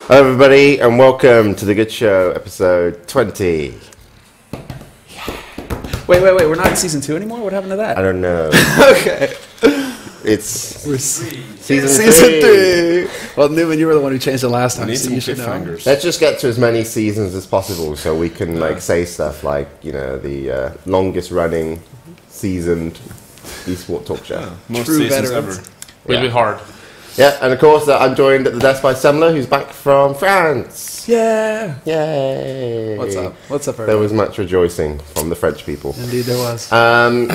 Hello everybody and welcome to The Good Show, episode 20. Wait, we're not in season 2 anymore? What happened to that? I don't know. Okay. We're season 3. Well, Newman, you were the one who changed it last time, so you should know. Let's just get to as many seasons as possible so we can say stuff like, the longest running seasoned eSport talk show. Most True seasons veterans. ever. Will be hard. Yeah, and of course I'm joined at the desk by Semmler, who's back from France. Yeah. Yay! What's up? What's up, There everybody? was much rejoicing from the French people. Indeed, there was. And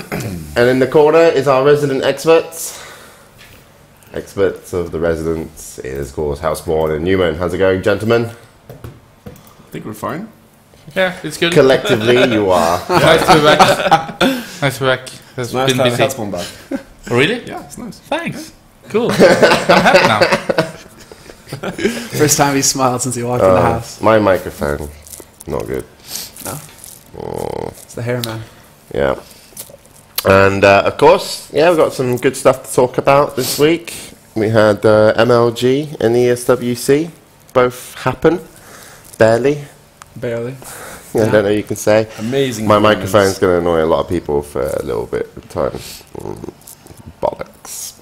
in the corner is our resident experts. Experts of the residents is, of course, Hellspawn and Newman. How's it going, gentlemen? I think we're fine. Yeah, it's good. Collectively, you are. Nice to be back. Nice to be back. It's Nice been to have busy. Hellspawn back. Oh, really? Yeah, it's nice. Thanks. Cool. I'm happy now. First time he smiled since he walked in the house. My microphone, not good. No? Oh, It's the hair, man. yeah. And, of course, we've got some good stuff to talk about this week. We had MLG and ESWC both happen. Barely. Barely. I don't know you can say. Amazing. My moments. microphone's going to annoy a lot of people for a little bit of time. Bollocks.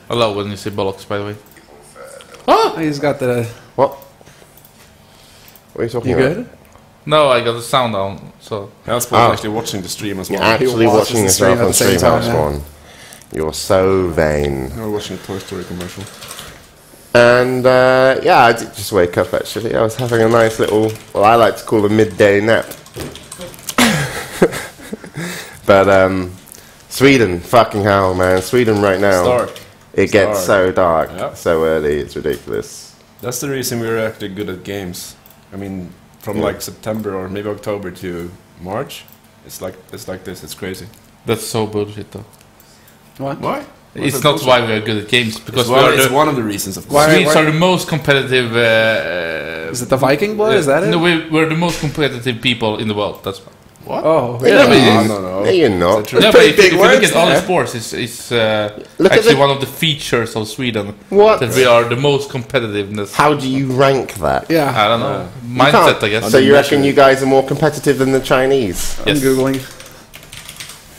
I love when you say bollocks, by the way. Oh, he's got the... What? What are you talking You about? good? No, I got the sound on, so... Hellspawn's actually watching the stream as You're well. actually watches watching the stream yourself at on the same stream, time, Hellspawn. You're so vain. We're watching a Toy Story commercial. And, I did just wake up, actually. I was having a nice little, well, I like to call a midday nap. But, Sweden, fucking hell, man. Sweden right now. It's dark. It gets so dark, Yep. so early, it's ridiculous. That's the reason we're actually good at games. I mean, from like September or maybe October to March, it's like this. It's crazy. That's so bullshit, though. What? Why? It's not why we are good at games, because It's one of the reasons, of course. Swedes are the most competitive... Is it the Viking blood? Is that it? No, we're the most competitive people in the world, that's why. What? Oh, Yeah, No. No, you're not. Is that No, true? but if you words look at all the there. sports, it's Look at actually the- one of the features of Sweden. What? That we are the most competitiveness. How do you rank that? Yeah. I don't know. You Mindset, can't. I guess. So you reckon you guys are more competitive than the Chinese? I'm Yes. Googling.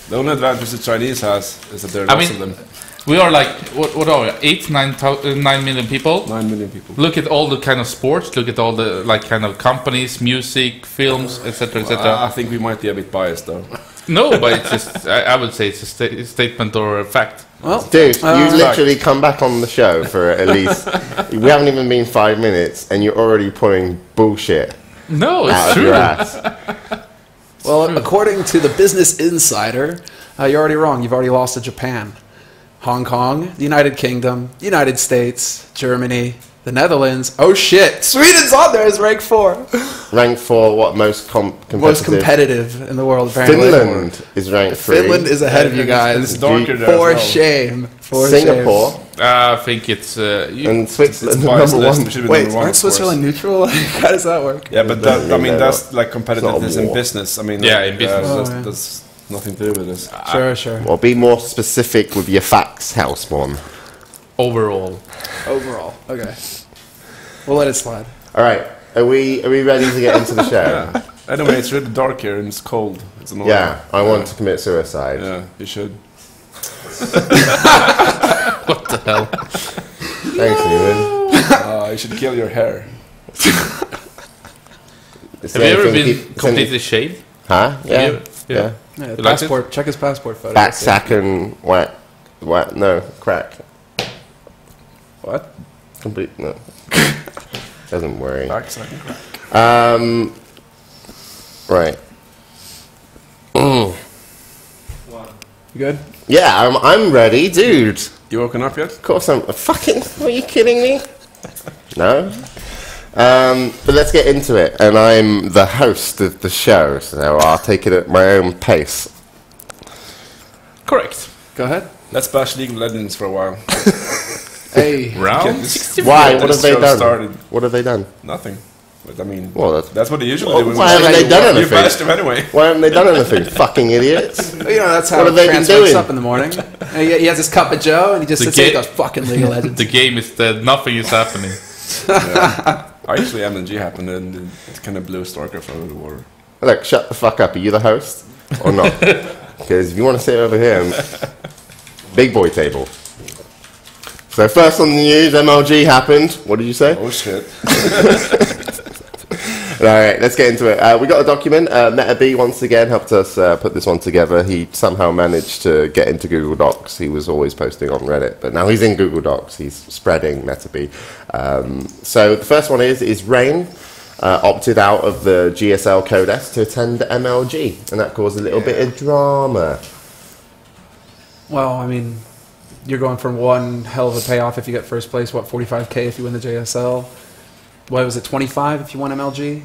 The only advantage the Chinese has is that there are I lots mean- of them. We are like, what are we? 9 million people? 9 million people. Look at all the kind of sports, look at all the like kind of companies, music, films, etc., etc. I think we might be a bit biased though. No, but it's just, I would say it's a statement or a fact. Well, Dude, you literally come back on the show for at least... we haven't even been 5 minutes and you're already pulling bullshit No, it's out of true. your ass. well, according to the Business Insider, you're already wrong. You've already lost to Japan, Hong Kong, the United Kingdom, United States, Germany, the Netherlands. Oh shit! Sweden's on there as rank 4. Rank 4, what, most competitive? Most competitive in the world, apparently. Finland is ranked 3. Finland is ahead of you And guys. it's darker there as For well. shame. For Singapore I think it's... and Switzerland It's are biased number list. 1. It should be Wait, number one, aren't of course. Switzerland neutral? How does that work? Yeah, but doesn't that, I mean mean they're that's like competitiveness it's not a in war. business. I mean, Yeah, in business. Oh, yeah. That's nothing to do with this. Sure. Well, be more specific with your facts, Hellspawn. Overall. Overall. Okay. We'll let it slide. All right, are we ready to get into the show? Yeah. Anyway, it's really dark here and it's cold. It's annoying. Yeah, I want to commit suicide. Yeah, you should. What the hell? Thanks, Newman. You should kill your hair. It's Have the you ever only thing been keep- it's completely shaved? Huh? Yeah. you- Yeah. Yeah, like passport. Check his passport photo. Back sack and whack. No, crack. What? Complete, no. Doesn't worry. Back second crack. Right. You good? Yeah, I'm ready, dude. You woken up yet? Of course I'm fucking... Are you kidding me? No? But let's get into it. And I'm the host of the show, so I'll take it at my own pace. Correct. Go ahead. Let's bash League of Legends for a while. Hey. Round this- 64. Why? Get What this have they show done? started. What have they done? Nothing. But I mean, Well, that's what they usually Well, do. When why haven't they done You anything? bashed them anyway. Why haven't they done anything? Fucking idiots. You know, that's how What have they been France wakes doing? up in the morning. And he has his cup of Joe, and he just The sits there and ga- goes, fucking League of Legends. The game is dead. Nothing is happening. Actually, MLG happened and it kind of blew StarCraft out of the water. Look, shut the fuck up. Are you the host or not? Because if you want to sit over here, big boy table. So first on the news, MLG happened. What did you say? Oh shit. All right, let's get into it. We got a document. MetaB once again helped us put this one together. He somehow managed to get into Google Docs. He was always posting on Reddit, but now he's in Google Docs. He's spreading MetaB. So the first one is Rain opted out of the GSL Codex to attend MLG, and that caused a little bit of drama. Well, I mean, you're going from one hell of a payoff if you get first place, what, 45K if you win the JSL? What was it, 25 if you won MLG?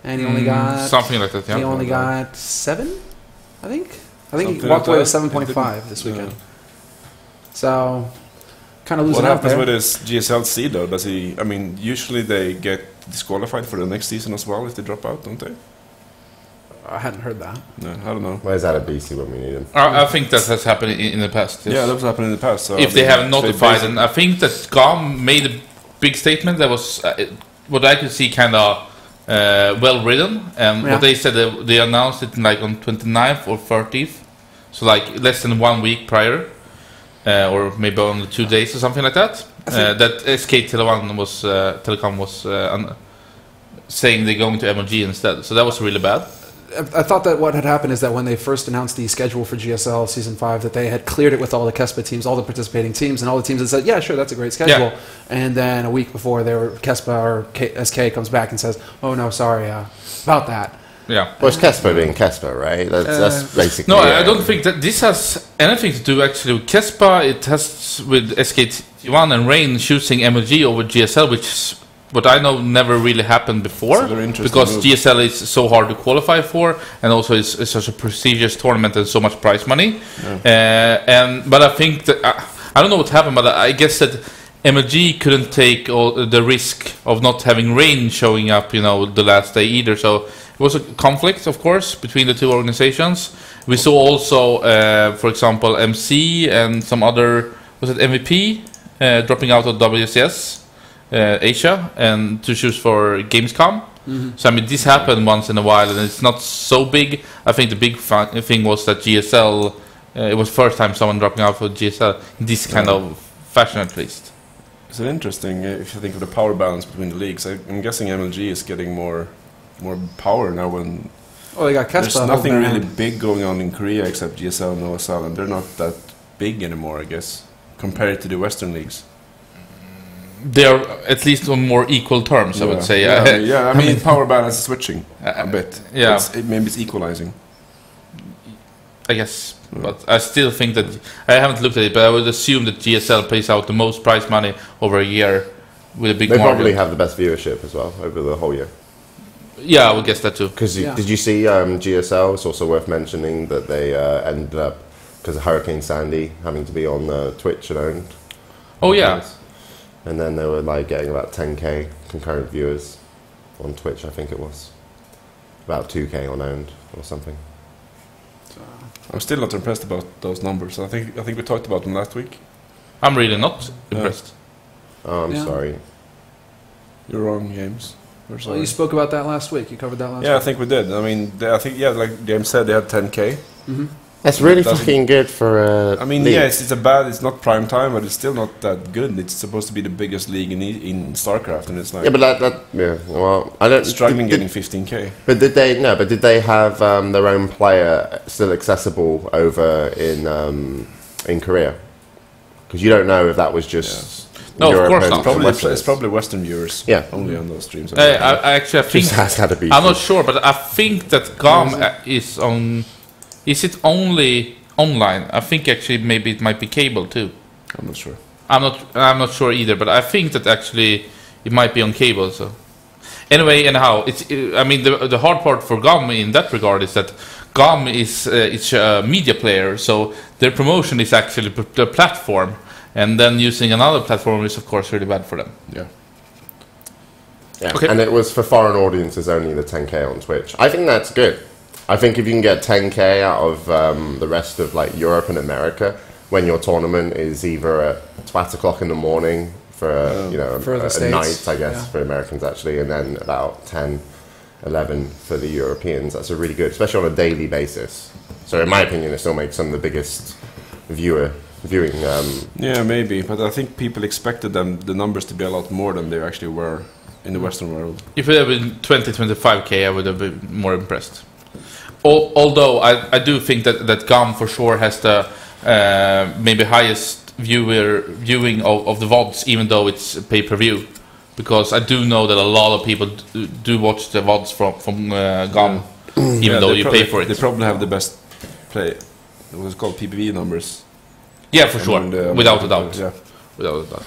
And he only got... Something like that, yeah. He only got 7, I think? I think he Something walked like away with that. 7.5 this weekend. So, kind of What losing out happens there. with his GSL C though? Does he? I mean, usually they get disqualified for the next season as well if they drop out, don't they? I hadn't heard that. No, I don't know. Where's that at BC when we need him? I think that has happened in the past. Yes. Yeah, that was happening in the past. So, If I they mean, haven't so notified, basic- and I think that GOM made a big statement that was what I could see kind of well written, and Yeah. what they said they announced it like on 29th or 30th, so like less than 1 week prior, or maybe only 2 days or something like that. That SK Telecom was saying they're going to MLG instead, so that was really bad. I thought that what had happened is that when they first announced the schedule for GSL Season 5, that they had cleared it with all the KESPA teams, all the participating teams, and all the teams had said, yeah, sure, that's a great schedule. Yeah. And then a week before, KESPA or SK comes back and says, oh, no, sorry, about that. Yeah. Well, it's Kesper being Kesper, right? That's basically No, it. I don't think that this has anything to do actually with KESPA. It has with SKT1 and Rain choosing MLG over GSL, which is what I know never really happened before, It's a very interesting because move. GSL is so hard to qualify for, and also it's such a prestigious tournament and so much prize money. But I think that I don't know what happened, but I guess that MLG couldn't take all the risk of not having Rain showing up, the last day either. So it was a conflict, of course, between the two organizations. We saw also, for example, MC and some other, was it MVP, dropping out of WCS Asia and to choose for Gamescom. So I mean, this happened once in a while, and it's not so big. I think the big thing was that GSL, it was first time someone dropping out for GSL in this kind of fashion, at least. Is it interesting if you think of the power balance between the leagues? I'm guessing MLG is getting more power now when Oh, they got KESPA. there's nothing holding their really hand. big going on in Korea except GSL and OSL, and they're not that big anymore, I guess, compared to the Western leagues. They are at least on more equal terms, I would say. I mean, power balance is switching a bit. yeah. Maybe it's equalizing. I guess. But I still think that, I haven't looked at it, but I would assume that GSL pays out the most prize money over a year with a big They margin. probably have the best viewership as well over the whole year. Yeah, I would guess that too. Because Yeah. did you see GSL? It's also worth mentioning that they ended up, because of Hurricane Sandy, having to be on Twitch and owned. Oh yeah. And then they were like getting about 10k concurrent viewers on Twitch, I think it was. About 2k on owned or something. I'm still not impressed about those numbers. I think we talked about them last week. I'm really not impressed. Oh, I'm Yeah. sorry. You're wrong, James. We're Well, sorry. you spoke about that last week. You covered that last Yeah, I week. think we did. I mean, like James said, they had 10k. That's really Doesn't- fucking good for I mean, league. yeah, it's not prime time, but it's still not that good. It's supposed to be the biggest league in StarCraft, and it's like Yeah, but well, I don't... struggling did- getting 15k. But did they have their own player still accessible over in Korea? Because you don't know if that was just No, of Europe course and not. Probably Westerners. it's probably Western viewers. Yeah. Only on those streams. I actually think Just has to be. I'm not sure, but I think that GOM is on. Is it only online? I think actually maybe it might be cable too. I'm not sure. I'm not sure either, but I think that actually it might be on cable. So anyway, anyhow, I mean the hard part for GOM in that regard is that GOM is it's a media player, so their promotion is actually the platform, and then using another platform is of course really bad for them. Yeah. Yeah. Okay. And it was for foreign audiences only, the 10K on Twitch. I think that's good. I think if you can get 10K out of the rest of like Europe and America, when your tournament is either at 12 o'clock in the morning for a night, I guess, for Americans actually, and then about 10, 11 for the Europeans, that's a really good, especially on a daily basis. So in my opinion, it still makes some of the biggest viewing. Yeah, maybe, but I think people expected the numbers to be a lot more than they actually were in the Western world. If it had been 20-25K, I would have been more impressed. Although I do think that GOM for sure has the maybe highest viewing of the VODs, even though it's pay-per-view. Because I do know that a lot of people do watch the VODs from GOM, even though you pay for it. They probably have the best play. What's called PPV numbers. Yeah, for sure, without a doubt. Yeah. Without a doubt.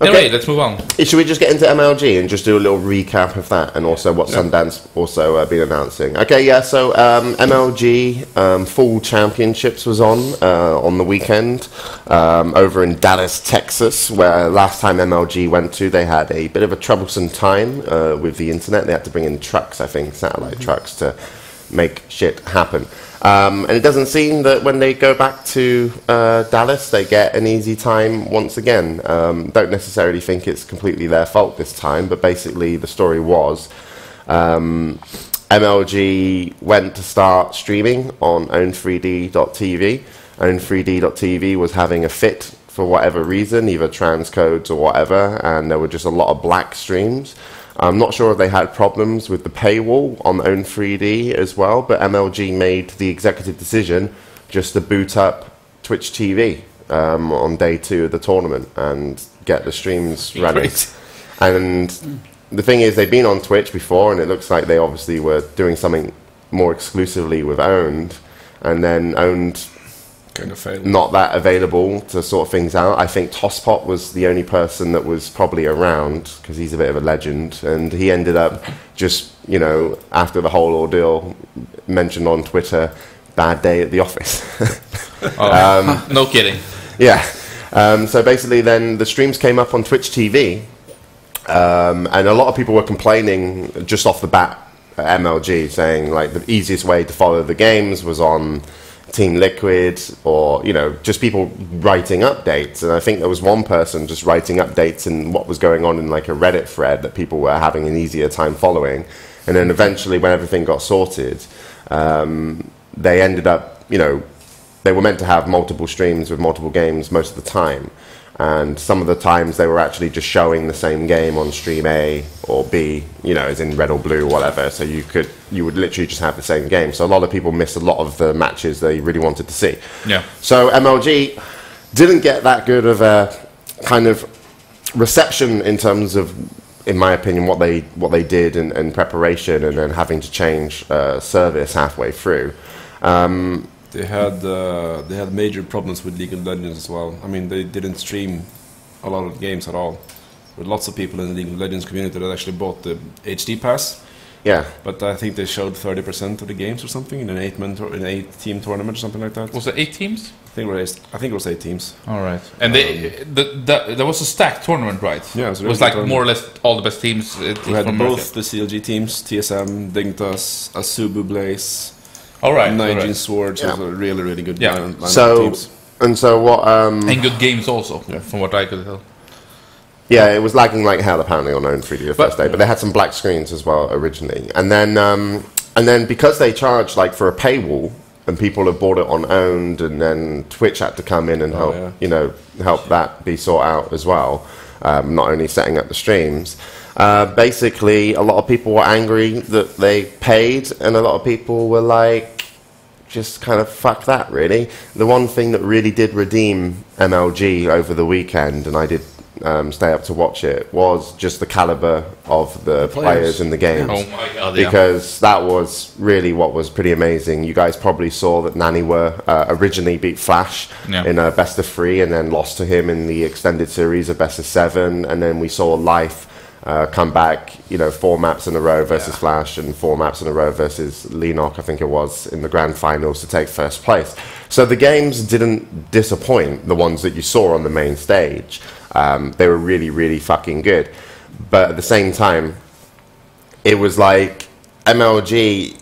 Okay. Anyway, let's move on. Should we just get into MLG and just do a little recap of that, and also what Sundance also been announcing? Okay, yeah. So MLG Fall Championships was on the weekend over in Dallas, Texas, where last time MLG went to, they had a bit of a troublesome time with the internet. They had to bring in trucks, I think, satellite trucks to make shit happen. And it doesn't seem that when they go back to Dallas, they get an easy time once again. Don't necessarily think it's completely their fault this time, but basically the story was MLG went to start streaming on own3d.tv. Own3d.tv was having a fit for whatever reason, either transcodes or whatever, and there were just a lot of black streams. I'm not sure if they had problems with the paywall on Own3D as well, but MLG made the executive decision just to boot up Twitch TV on day 2 of the tournament and get the streams running. Great. And the thing is, they've been on Twitch before, and it looks like they obviously were doing something more exclusively with Owned, and then Owned kind of failed. Not that available to sort things out. I think Tosspot was the only person that was probably around, because he's a bit of a legend, and he ended up just, after the whole ordeal, mentioned on Twitter, bad day at the office. No kidding. Yeah. So basically then the streams came up on Twitch TV, and a lot of people were complaining just off the bat at MLG, saying like the easiest way to follow the games was on Team Liquid, or just people writing updates. And I think there was one person just writing updates in what was going on in like a Reddit thread that people were having an easier time following. And then eventually, when everything got sorted, they ended up, they were meant to have multiple streams with multiple games most of the time. And some of the times they were actually just showing the same game on stream A or B, as in red or blue or whatever. So you would literally just have the same game. So a lot of people missed a lot of the matches they really wanted to see. Yeah. So MLG didn't get that good of a kind of reception in terms of, in my opinion, what they did in preparation, and then having to change service halfway through. They had major problems with League of Legends as well. I mean, they didn't stream a lot of games at all. There were lots of people in the League of Legends community that actually bought the HD pass. Yeah. But I think they showed 30% of the games or something in an 8-team tournament or something like that. Was it 8 teams? I think it was 8 teams. All right. And there was a stacked tournament, right? Yeah, it was like more or less all the best teams. We had both the CLG teams, TSM, Dignitas, Asubu Blaze. All right. Nine Swords was a really, really good line of teams. And good games also, from what I could tell. Yeah, it was lagging like hell apparently on Own3D the first day, but they had some black screens as well originally. And then because they charged like for a paywall, and people have bought it on Owned, and then Twitch had to come in and help that be sorted out as well. Not only setting up the streams. Basically, a lot of people were angry that they paid, and a lot of people were like, just kind of fuck that, really. The one thing that really did redeem MLG over the weekend, and I did stay up to watch it, was just the caliber of the players in the games. Oh my god! Because that was really what was pretty amazing. You guys probably saw that Naniwa originally beat Flash in a best of 3, and then lost to him in the extended series of best of 7, and then we saw Life come back, 4 maps in a row versus Flash, and 4 maps in a row versus Lenok, I think it was, in the grand finals to take first place. So the games didn't disappoint, the ones that you saw on the main stage. They were really, really fucking good. But at the same time, it was like MLG.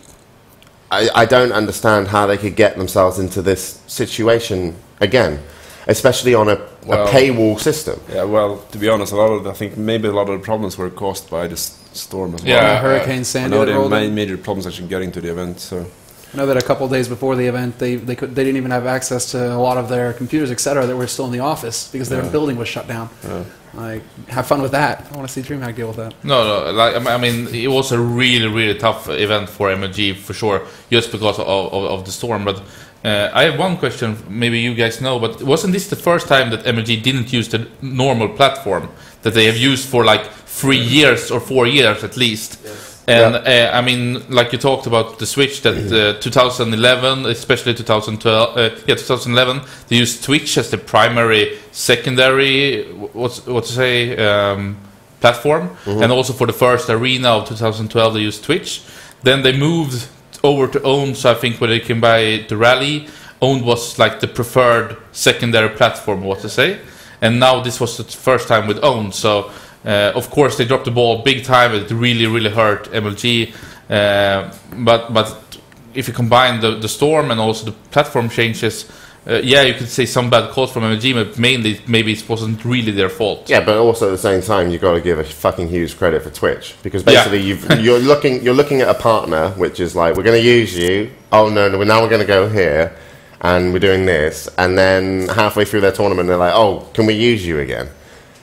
I don't understand how they could get themselves into this situation again, especially on a paywall system. Yeah, well, to be honest, I think maybe a lot of the problems were caused by this storm as well. Yeah, Hurricane Sandy. I know they had major problems actually getting to the event. So I know that a couple of days before the event, they didn't even have access to a lot of their computers, etc. that were still in the office because their building was shut down. Like, have fun with that. I want to see DreamHack deal with that. No, like I mean, it was a really, really tough event for MLG for sure, just because of the storm. But I have one question. Maybe you guys know, but wasn't this the first time that MLG didn't use the normal platform that they have used for like 3 years or 4 years at least? Yes. And I mean, like you talked about the Switch, that 2011, especially 2011, they used Twitch as the primary, secondary, platform, and also for the first arena of 2012, they used Twitch. Then they moved over to Own, so I think when they came by the Rally, Own was like the preferred secondary platform, and now this was the first time with Own, so. Of course, they dropped the ball big time. It really, really hurt MLG. But if you combine the storm and also the platform changes, you could say some bad calls from MLG, but mainly maybe it wasn't really their fault. Yeah, but also at the same time, you've got to give a fucking huge credit for Twitch, because basically you're looking at a partner which is like, we're going to use you. Oh no, now we're going to go here, and we're doing this, and then halfway through their tournament, they're like, oh, can we use you again?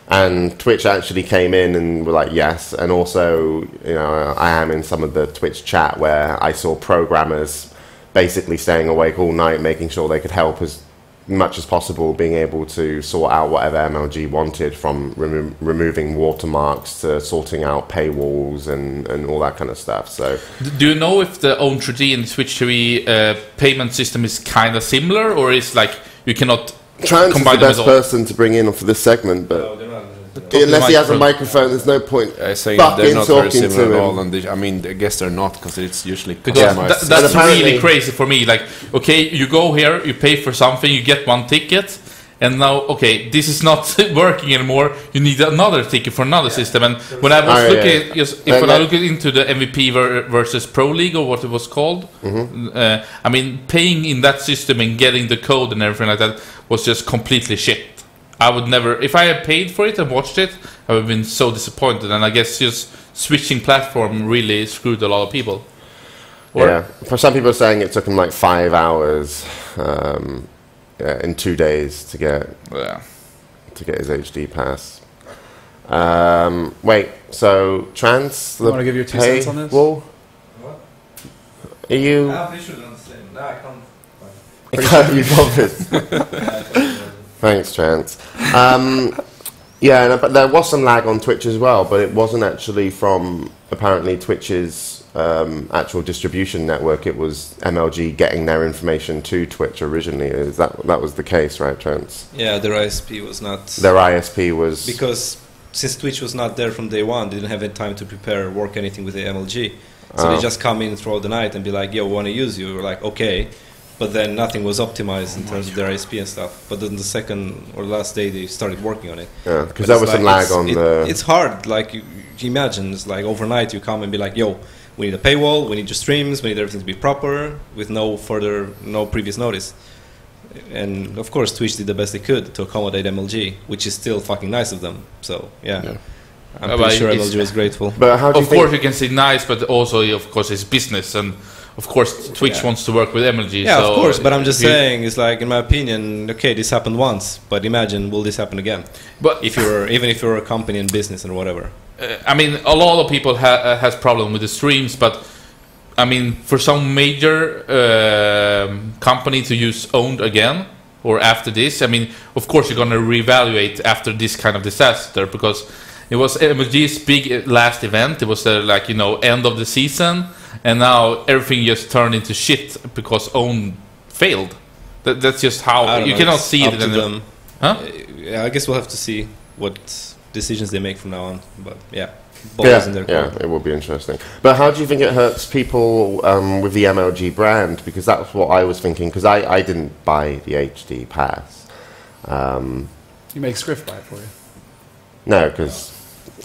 And Twitch actually came in and were like, yes. And also, you know, I am in some of the Twitch chat where I saw programmers basically staying awake all night, making sure they could help as much as possible, being able to sort out whatever MLG wanted, from removing watermarks to sorting out paywalls and all that kind of stuff. So, do you know if the Own 3D and Switch 3 payment system is kind of similar, or is like you cannot Trans is the best person to bring in for this segment, but unless he has a microphone, there's no point. Saying they're not very similar at all, and I mean, I guess they're not, because it's usually customized. That's really crazy for me. Like, okay, you go here, you pay for something, you get one ticket, and now, okay, this is not working anymore. You need another ticket for another system. And when I was when I look into the MVP versus Pro League, or what it was called, I mean, paying in that system and getting the code and everything like that was just completely shit. I would never, if I had paid for it and watched it, I would have been so disappointed. And I guess just switching platform really screwed a lot of people. For some people saying it took them like 5 hours in 2 days to get his HD pass. Wait, so Trans, you want to give your 2 cents on this? What? Are you? I'm pretty sure they're on the same. No, I can't. You bothered. Thanks, Trans. But there was some lag on Twitch as well, but it wasn't actually from apparently Twitch's actual distribution network. It was MLG getting their information to Twitch originally. That was the case, right, Trans? Yeah, their ISP was not. Their ISP was because since Twitch was not there from day one, they didn't have any time to prepare or work anything with the MLG. So they just come in throughout the night and be like, "Yo, we want to use you." We're like, "Okay." But then nothing was optimized in terms of their ISP and stuff. But then the second or last day they started working on it. Yeah, because there was some lag on the... It's hard. Like, you imagine, it's like overnight you come and be like, yo, we need a paywall, we need your streams, we need everything to be proper, with no previous notice. And of course Twitch did the best they could to accommodate MLG, which is still fucking nice of them. So, yeah. I'm pretty sure MLG was grateful. But how do you of course you can say nice, but also, of course, it's business, and of course Twitch wants to work with MLG. Yeah, so of course, but I'm just saying, it's like, in my opinion, okay, this happened once, but imagine, will this happen again? But even if you're a company in business and whatever. I mean, a lot of people has problem with the streams, but I mean, for some major company to use Owned again, or after this, I mean, of course you're going to reevaluate after this kind of disaster, because it was MLG's big last event. It was the end of the season, and now everything just turned into shit because Own failed. That's just how you cannot see it. Them. Huh? Yeah, I guess we'll have to see what decisions they make from now on. But yeah, in their court. It will be interesting. But how do you think it hurts people with the MLG brand? Because that's what I was thinking. Because I didn't buy the HD pass. You make Scrift buy it for you. No, because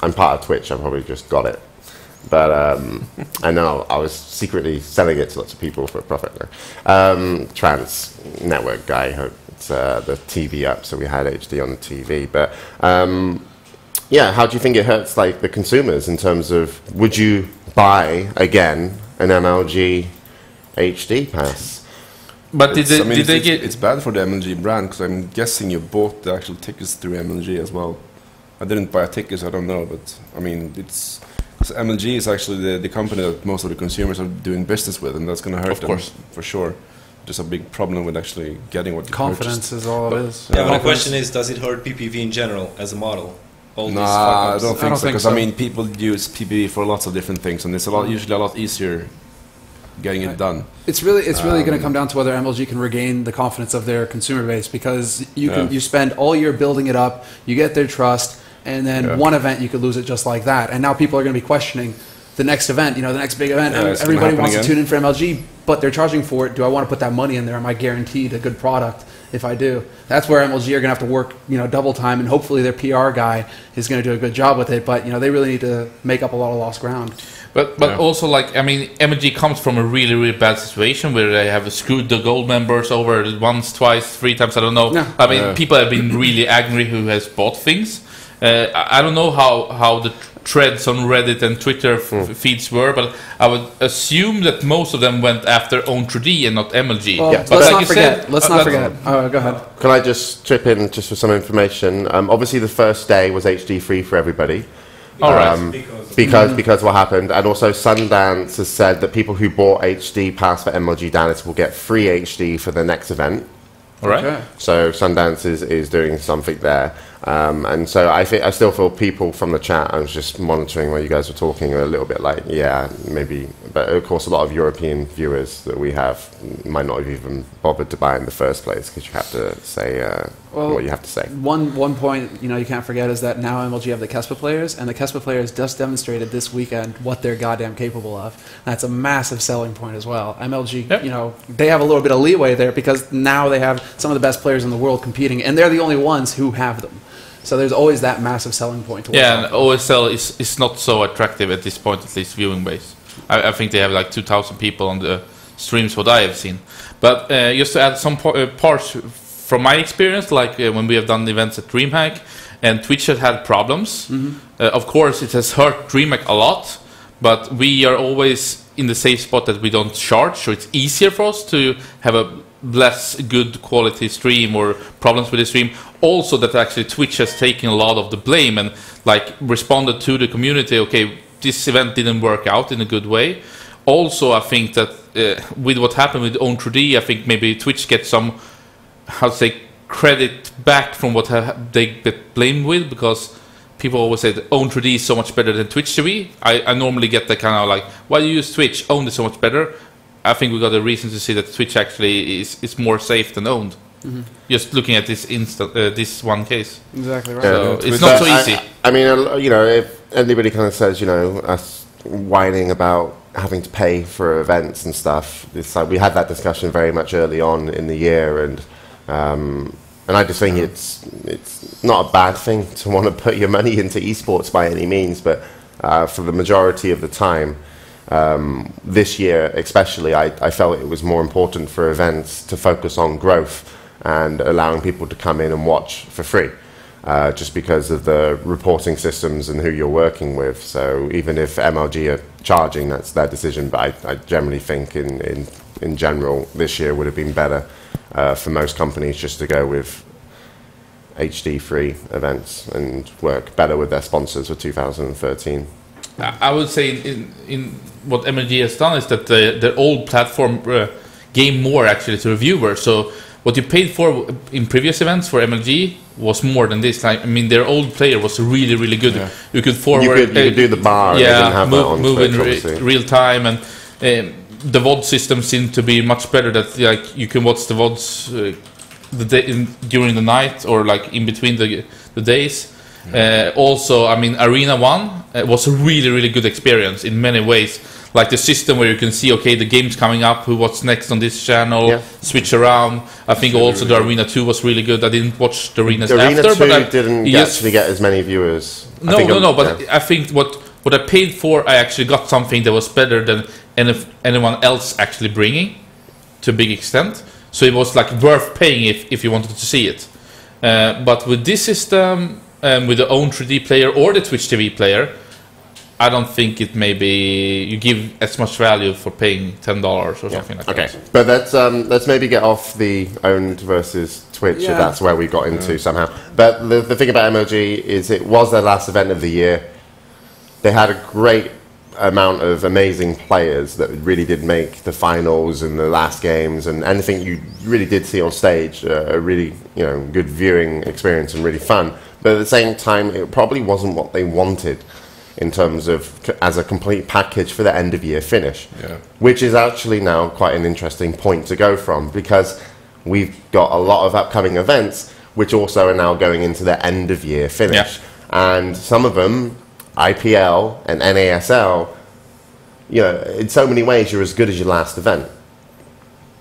I'm part of Twitch. I probably just got it. But I know I was secretly selling it to lots of people for a profit. Trans network guy, it's the TV up, so we had HD on the TV. But yeah, how do you think it hurts like the consumers in terms of would you buy again an MLG HD pass? But did they get? It's bad for the MLG brand because I'm guessing you bought the actual tickets through MLG as well. I didn't buy tickets, I don't know, but I mean it's. Because MLG is actually the company that most of the consumers are doing business with, and that's going to hurt them for sure. There's a big problem with actually getting what you confidence purchased. Is all it is. Yeah, but the question is, does it hurt PPV in general as a model? All these I fuck-ups? don't think so. Because so. I mean, people use PPV for lots of different things, and it's usually a lot easier getting it done. It's really going to come down to whether MLG can regain the confidence of their consumer base, because you spend all year building it up, you get their trust. And then one event, you could lose it just like that. And now people are going to be questioning the next event, the next big event. Yeah, everybody wants to tune in for MLG, but they're charging for it. Do I want to put that money in there? Am I guaranteed a good product if I do? That's where MLG are going to have to work, double time. And hopefully their PR guy is going to do a good job with it. But, they really need to make up a lot of lost ground. But also, MLG comes from a really, really bad situation where they have screwed the gold members over once, twice, 3 times, I don't know. No. People have been really angry who has bought things. I don't know how the threads on Reddit and Twitter feeds were, but I would assume that most of them went after Own3D and not MLG. Well, yeah. Let's not forget. Go ahead. Can I just chip in just for some information? Obviously, the first day was HD free for everybody. All right. Because what happened, and also Sundance has said that people who bought HD pass for MLG Dallas will get free HD for the next event. All right. Okay. So Sundance is doing something there. And so I still feel people from the chat, I was just monitoring what you guys were talking, a little bit like, yeah, maybe. But of course, a lot of European viewers that we have might not have even bothered to buy in the first place because you have to say what you have to say. One point you can't forget is that now MLG have the Kespa players, and the Kespa players just demonstrated this weekend what they're goddamn capable of. That's a massive selling point as well. MLG, they have a little bit of leeway there because now they have some of the best players in the world competing, and they're the only ones who have them. So there's always that massive selling point. Yeah, and OSL is not so attractive at this point, at least viewing base. I think they have like 2,000 people on the streams, what I have seen. But just to add some parts from my experience, when we have done events at DreamHack, and Twitch has had problems. Of course, it has hurt DreamHack a lot, but we are always in the safe spot that we don't charge, so it's easier for us to have a less good quality stream or problems with the stream. Also that actually Twitch has taken a lot of the blame and responded to the community, okay, this event didn't work out in a good way. Also, I think that with what happened with Own3D, I think maybe Twitch gets some, credit back from what they get blamed with, because people always say that Own3D is so much better than Twitch TV. I normally get that kind of why do you use Twitch? Own is so much better. I think we got a reason to see that Twitch actually is more safe than Owned. Just looking at this one case. Exactly right. So it's not so easy. I mean, if anybody kind of says, us whining about having to pay for events and stuff, it's like we had that discussion very much early on in the year, and I just think it's not a bad thing to want to put your money into esports by any means, but for the majority of the time, this year especially, I felt it was more important for events to focus on growth and allowing people to come in and watch for free, just because of the reporting systems and who you're working with. So even if MLG are charging, that's their decision, but I generally think in general this year would have been better for most companies just to go with HD free events and work better with their sponsors for 2013. I would say in what MLG has done is that their old platform gave more actually to the viewer. So what you paid for in previous events for MLG was more than this. I mean, their old player was really, really good. Yeah. You could forward, you could do the bar, move in real time, and the VOD system seemed to be much better. That you can watch the VODs during the night or in between the days. Also, I mean, Arena 1 was a really, really good experience in many ways. The system where you can see, okay, the game's coming up, what's next on this channel, switch around. I think also the Arena 2 was really good. I didn't watch the Arenas after. Arena 2 didn't actually get as many viewers. No, but I think what what I paid for, I actually got something that was better than anyone else actually bringing, to a big extent. So it was like worth paying if you wanted to see it. But with this system, with the own 3D player or the Twitch TV player, I don't think it may be you give as much value for paying $10 or something like that. Okay, but let's maybe get off the owned versus Twitch. If that's where we got into somehow. But the thing about MLG is it was their last event of the year. They had a great amount of amazing players that really did make the finals and the last games, and anything you really did see on stage, a really good viewing experience and really fun. But at the same time, it probably wasn't what they wanted in terms of as a complete package for the end of year finish, which is actually now quite an interesting point to go from, because we've got a lot of upcoming events which also are now going into the end of year finish, and some of them, IPL and NASL, in so many ways you're as good as your last event,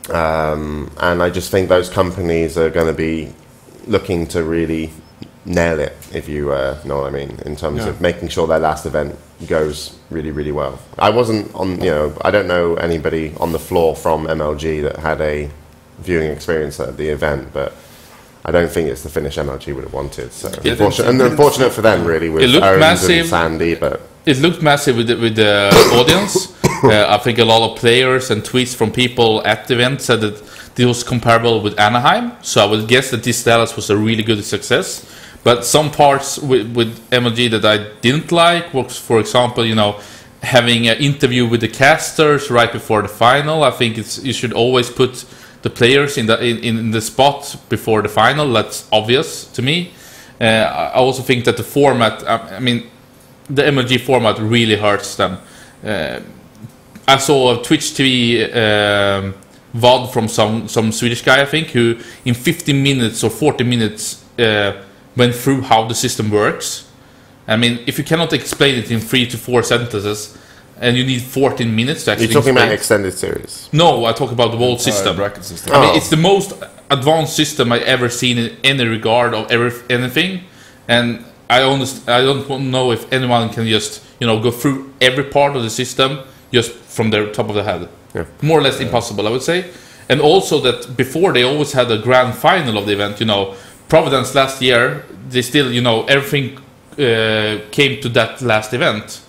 and I just think those companies are going to be looking to really nail it, if you know what I mean, in terms of making sure their last event goes really, really well. I wasn't on, I don't know anybody on the floor from MLG that had a viewing experience at the event, but I don't think it's the finish MLG would have wanted. So unfortunate for them, really, with Owens and Sandy, but it looked massive with the audience. I think a lot of players and tweets from people at the event said that this was comparable with Anaheim. So I would guess that this Dallas was a really good success. But some parts with MLG that I didn't like was, for example, having an interview with the casters right before the final. I think you should always put the players in the spot before the final. That's obvious to me. I also think that the format, the MLG format really hurts them. I saw a Twitch TV VOD from some Swedish guy, I think, who in 15 minutes or 40 minutes went through how the system works. If you cannot explain it in 3 to 4 sentences, and you need 14 minutes to actually You're talking explain about extended series? No, I talk about the whole system. Bracket system. It's the most advanced system I've ever seen in any regard of anything. And I don't know if anyone can just go through every part of the system just from their top of the head. Yeah. More or less impossible, I would say. And also that before they always had a grand final of the event. Providence last year, they still everything came to that last event.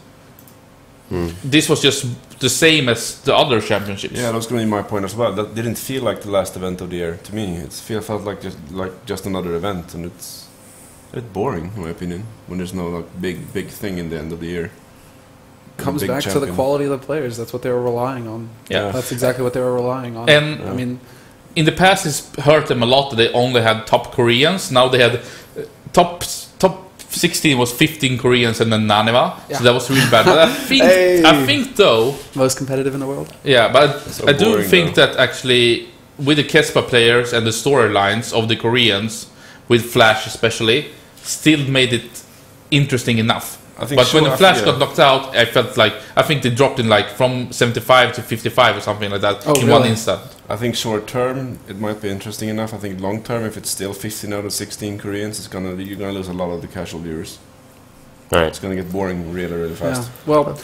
This was just the same as the other championships. Yeah, that was going to be my point as well. That didn't feel like the last event of the year to me. It felt like just another event, and it's a bit boring in my opinion when there's no big thing in the end of the year. Comes back to the quality of the players. That's what they were relying on. Yeah, that's exactly what they were relying on. And in the past, it's hurt them a lot that they only had top Koreans. Now they had top 16 was 15 Koreans and then Naneva. Yeah. So that was really bad. But I think though, most competitive in the world. Yeah, but so I do think that actually with the Kespa players and the storylines of the Koreans, with Flash especially, still made it interesting enough. But when the Flash got knocked out, I think they dropped in from 75 to 55 or something like that one instant. I think short term it might be interesting enough. I think long term, if it's still 15 out of 16 Koreans, you're gonna lose a lot of the casual viewers. Right. It's gonna get boring really fast. Yeah. Well,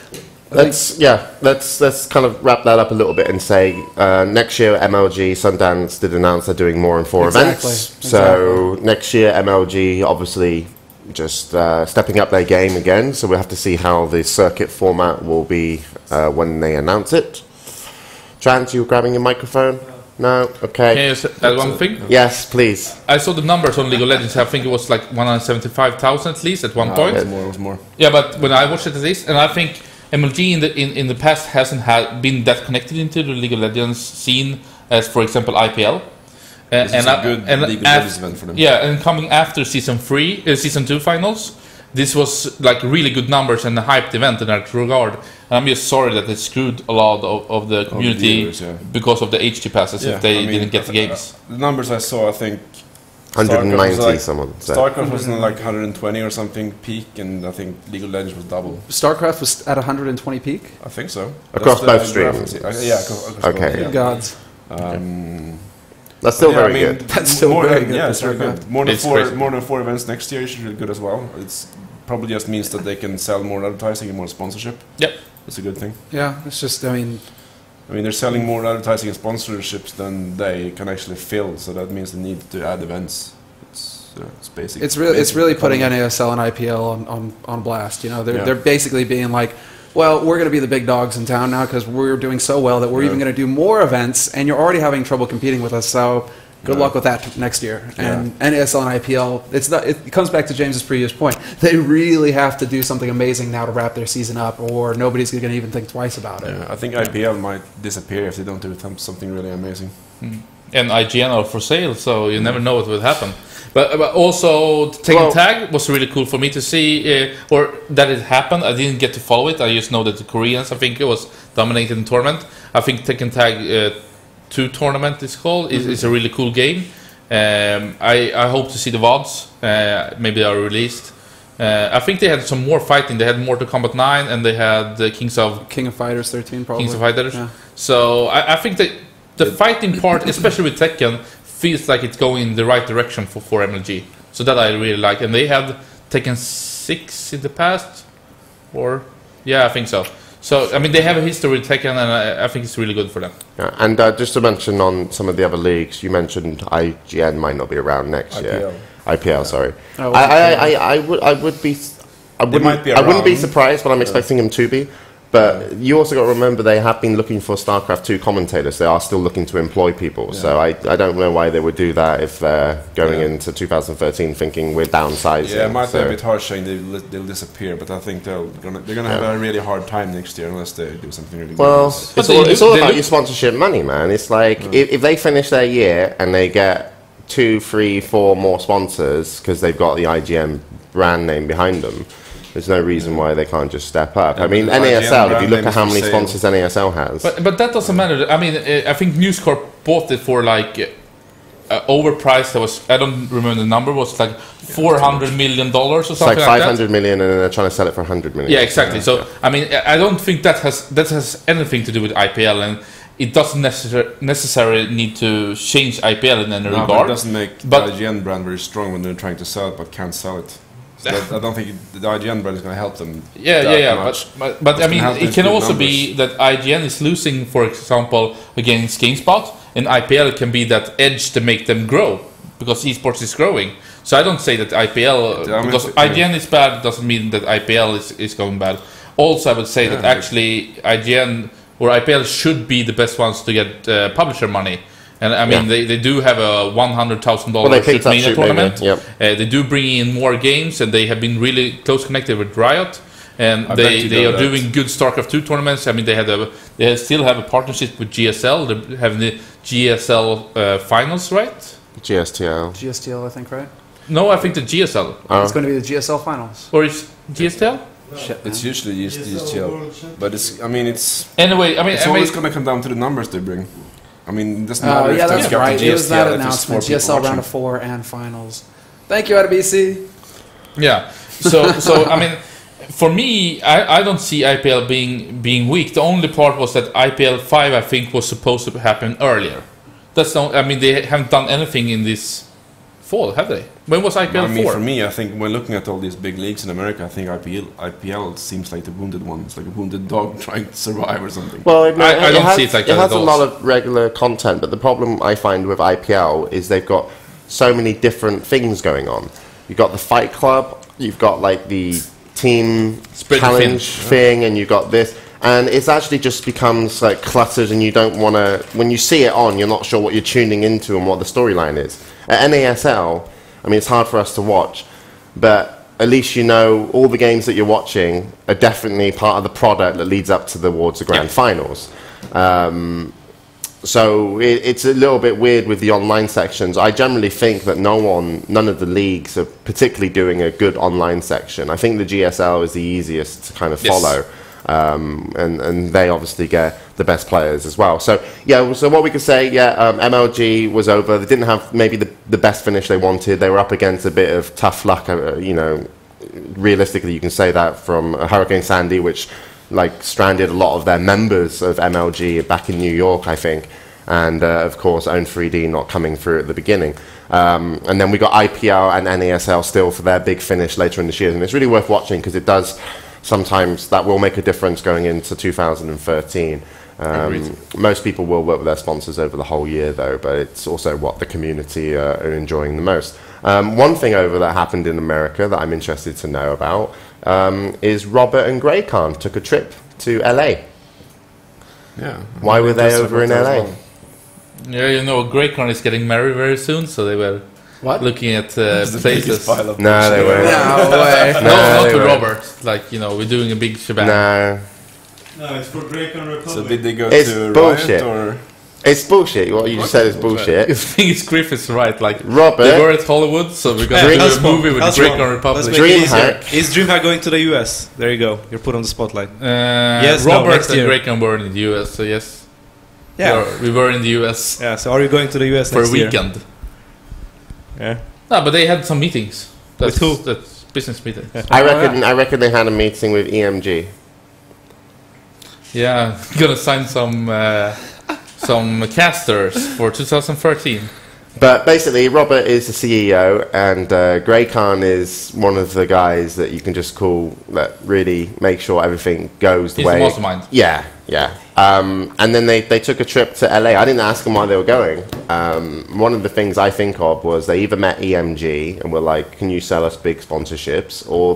let's kind of wrap that up a little bit and say next year MLG Sundance did announce they're doing more and 4 events. So next year MLG obviously just stepping up their game again, so we'll have to see how the circuit format will be when they announce it. Trans, you grabbing your microphone? No? Okay. Can you just add one thing? Yes, please. I saw the numbers on League of Legends. I think it was 175,000 at least at one point. It was more. Yeah, but when I watched it at least, and I think MLG in the past hasn't been that connected into the League of Legends scene as, for example, IPL. This is a good League of Legends event for them. Yeah, and coming after season 2 finals, this was really good numbers and a hyped event in that regard. And I'm just sorry that they screwed a lot of the community because of the HT passes if they didn't get the games. The numbers I saw, I think 190 someone said. StarCraft was 120 or something peak, and I think League of Legends was double. StarCraft was at 120 peak? I think so. Across both streams? Yeah, across okay. both, Good gods. That's still very good. That's still very good. Yeah, it's very good. More than 4 events next year should be good as well. It's probably just means that they can sell more advertising and more sponsorship. Yep. That's a good thing. Yeah, it's just, I mean, they're selling more advertising and sponsorships than they can actually fill, so that means they need to add events. It's basic. it's really putting NASL and IPL on blast. You know, they're basically being like, well, we're going to be the big dogs in town now because we're doing so well that we're even going to do more events, and you're already having trouble competing with us. So good luck with that next year. And NASL and IPL, it comes back to James's previous point. They really have to do something amazing now to wrap their season up, or nobody's going to even think twice about it. I think IPL might disappear if they don't do something really amazing. And IGN are for sale, so you never know what will happen. But also, Tekken Tag was really cool for me to see, or that it happened. I didn't get to follow it. I just know that the Koreans, I think it was dominating the tournament. I think Tekken Tag 2 tournament is called. It's a really cool game. I hope to see the VODs. Maybe they are released. I think they had some more fighting. They had Mortal Kombat 9, and they had King of Fighters 13, probably. Kings of Fighters. Yeah. So I think that the fighting part, especially with Tekken, feels like it's going in the right direction for MLG. So that I really like. And they had Tekken 6 in the past, or I think so. So I mean, they have a history with Tekken, and I think it's really good for them. Yeah, and just to mention on some of the other leagues, you mentioned IGN might not be around next year. IPL, sorry. Oh, I wouldn't be surprised, but I'm expecting them to be. But you also got to remember they have been looking for StarCraft 2 commentators. They are still looking to employ people. So I don't know why they would do that if they're going into 2013 thinking we're downsizing. Yeah, it might be a bit harsh saying they'll disappear, but I think they're gonna have a really hard time next year unless they do something really good. Well, it's all about your sponsorship money, man. It's like if they finish their year and they get 2, 3, 4 more sponsors because they've got the IGN brand name behind them, there's no reason why they can't just step up. I mean, NASL, if you look at how many sponsors NASL has. But that doesn't matter. I mean, I think News Corp bought it for like overpriced. That was, I don't remember the number, was like $400 million or something like that. It's like $500 million, and then they're trying to sell it for $100 million. Yeah, exactly. So, I mean, I don't think that has anything to do with IPL, and it doesn't necessarily need to change IPL in any regard. But it doesn't make the IGN brand very strong when they're trying to sell it but can't sell it. So I don't think the IGN brand is going to help them. But I mean, it can also be that IGN is losing, for example, against GameSpot, and IPL can be that edge to make them grow because esports is growing. So I don't say that IPL because IGN is bad doesn't mean that IPL is going bad. Also, I would say that actually IGN or IPL should be the best ones to get publisher money. And I mean, they do have a $100,000 Shoot Mania tournament. They do bring in more games, and they have been really close connected with Riot. And they are doing good StarCraft 2 tournaments. I mean, they still have a partnership with GSL. They have the GSL finals, right? GSTL, I think, right? No, I think the GSL. It's going to be the GSL finals. Or is GSL? Shit, it's usually GSTL, but it's. Anyway, I mean, it's always going to come down to the numbers they bring. I mean, it doesn't matter. That's right. It was that announcement: GSL round of 4 and finals. Thank you, BC. Yeah. So I mean, for me, I don't see IPL being weak. The only part was that IPL 5, I think, was supposed to happen earlier. That's not. I mean, they haven't done anything in this fall, have they? When was IPL 4? I mean, for me, I think when looking at all these big leagues in America, I think IPL seems like the wounded one. It's like a wounded dog trying to survive or something. Well, I don't see it like that. It has a lot of regular content, but the problem I find with IPL is they've got so many different things going on. You've got the Fight Club, you've got like the team challenge thing, and you've got this. And it actually just becomes like cluttered, and you don't want to. When you see it on, you're not sure what you're tuning into and what the storyline is. At NASL, I mean, it's hard for us to watch, but at least you know all the games that you're watching are definitely part of the product that leads up towards the grand finals. So it's a little bit weird with the online sections. I generally think that none of the leagues are particularly doing a good online section. I think the GSL is the easiest to kind of follow. And they obviously get the best players as well. So so what we could say, MLG was over. They didn't have maybe the best finish they wanted. They were up against a bit of tough luck. Realistically, you can say that from Hurricane Sandy, which stranded a lot of their members of MLG back in New York, I think. and of course Own 3D not coming through at the beginning. And then we got IPL and NASL still for their big finish later in this year, and it's really worth watching because it does sometimes that will make a difference going into 2013. Most people will work with their sponsors over the whole year though, but it's also what the community are enjoying the most. One thing over that happened in America that I'm interested to know about is Robert and Graycon took a trip to LA. Yeah. Why were they over in LA? Yeah, you know, Graycon is getting married very soon, so they were looking at places. No, they weren't. No way. Not they to weren't. Robert. Like, you know, we're doing a big shebang. No, No, it's for Graycon Republic. So did they go It's to bullshit. Riot or? it's bullshit. What you just said is bullshit. I think it's Griffith's right. Like, Robert, they were at Hollywood, so we're going to do a Hellspawn. movie with Hellspawn. Graycon Republic. Let's make it easier. DreamHack. Is DreamHack going to the US? There you go. You're put on the spotlight. Yes, no, Robert next and year. Graycon were in the US, so yes. Yeah. We were in the US Yeah. So are you going to the US for a next year? weekend. Yeah. No, but they had some meetings. With who? That's business meetings. I reckon they had a meeting with EMG. Yeah, gonna sign some casters for 2013. But basically, Robert is the CEO, and Graycon is one of the guys that you can just call that really make sure everything goes the He's way. the mastermind. Yeah, yeah. And then they took a trip to LA. I didn't ask them why they were going. One of the things I think of was they either met EMG and were like, "Can you sell us big sponsorships?" Or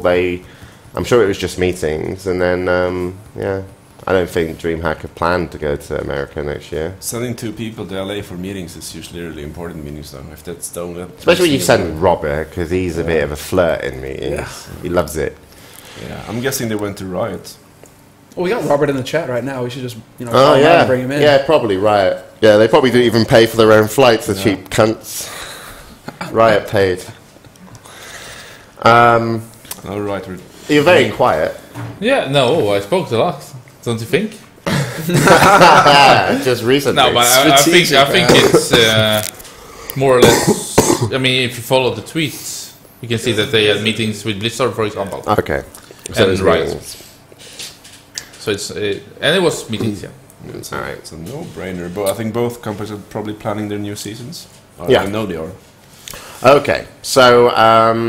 I'm sure it was just meetings. And then, yeah. I don't think DreamHack have planned to go to America next year. Sending two people to LA for meetings is usually really important meetings, though. If that's the only. Especially when you send Robert, because he's a bit of a flirt in meetings. He loves it. Yeah, I'm guessing they went to Riot. Well, we got Robert in the chat right now. We should just Oh call him out yeah, and bring him in. yeah, probably Riot. Yeah, they probably didn't even pay for their own flights. The cheap cunts. Riot paid. No, Riot. You're very quiet. Yeah, no, I spoke a lot. Don't you think? Just recently. No, but I think it's more or less. I mean, if you follow the tweets, you can see that they had meetings with Blizzard, for example. Okay. And it's Riot. meetings. So it's and it was meetings, yeah. It's All right. It's a no-brainer. But I think both companies are probably planning their new seasons. Yeah. I know they are. Okay, so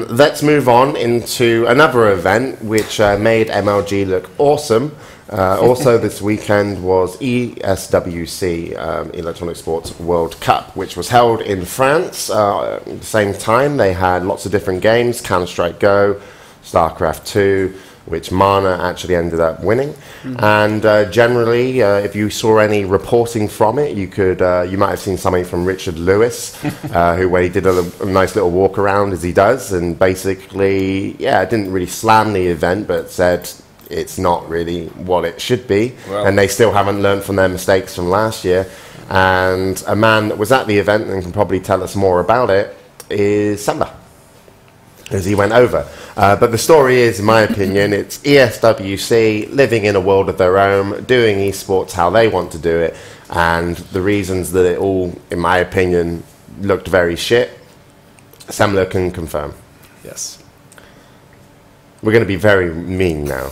let's move on into another event which made MLG look awesome. Also this weekend was ESWC, Electronic Sports World Cup, which was held in France. At the same time, they had lots of different games, Counter-Strike Go, StarCraft 2, which Mana actually ended up winning. And generally, if you saw any reporting from it, you might have seen something from Richard Lewis, where he did a nice little walk around as he does, and basically, yeah, didn't really slam the event, but said it's not really what it should be, and they still haven't learned from their mistakes from last year. And a man that was at the event and can probably tell us more about it is Semmler, as he went over. But the story is, in my opinion, it's ESWC living in a world of their own, doing esports how they want to do it, and the reasons that it all, in my opinion, looked very shit, Semmler can confirm. Yes. We're going to be very mean now.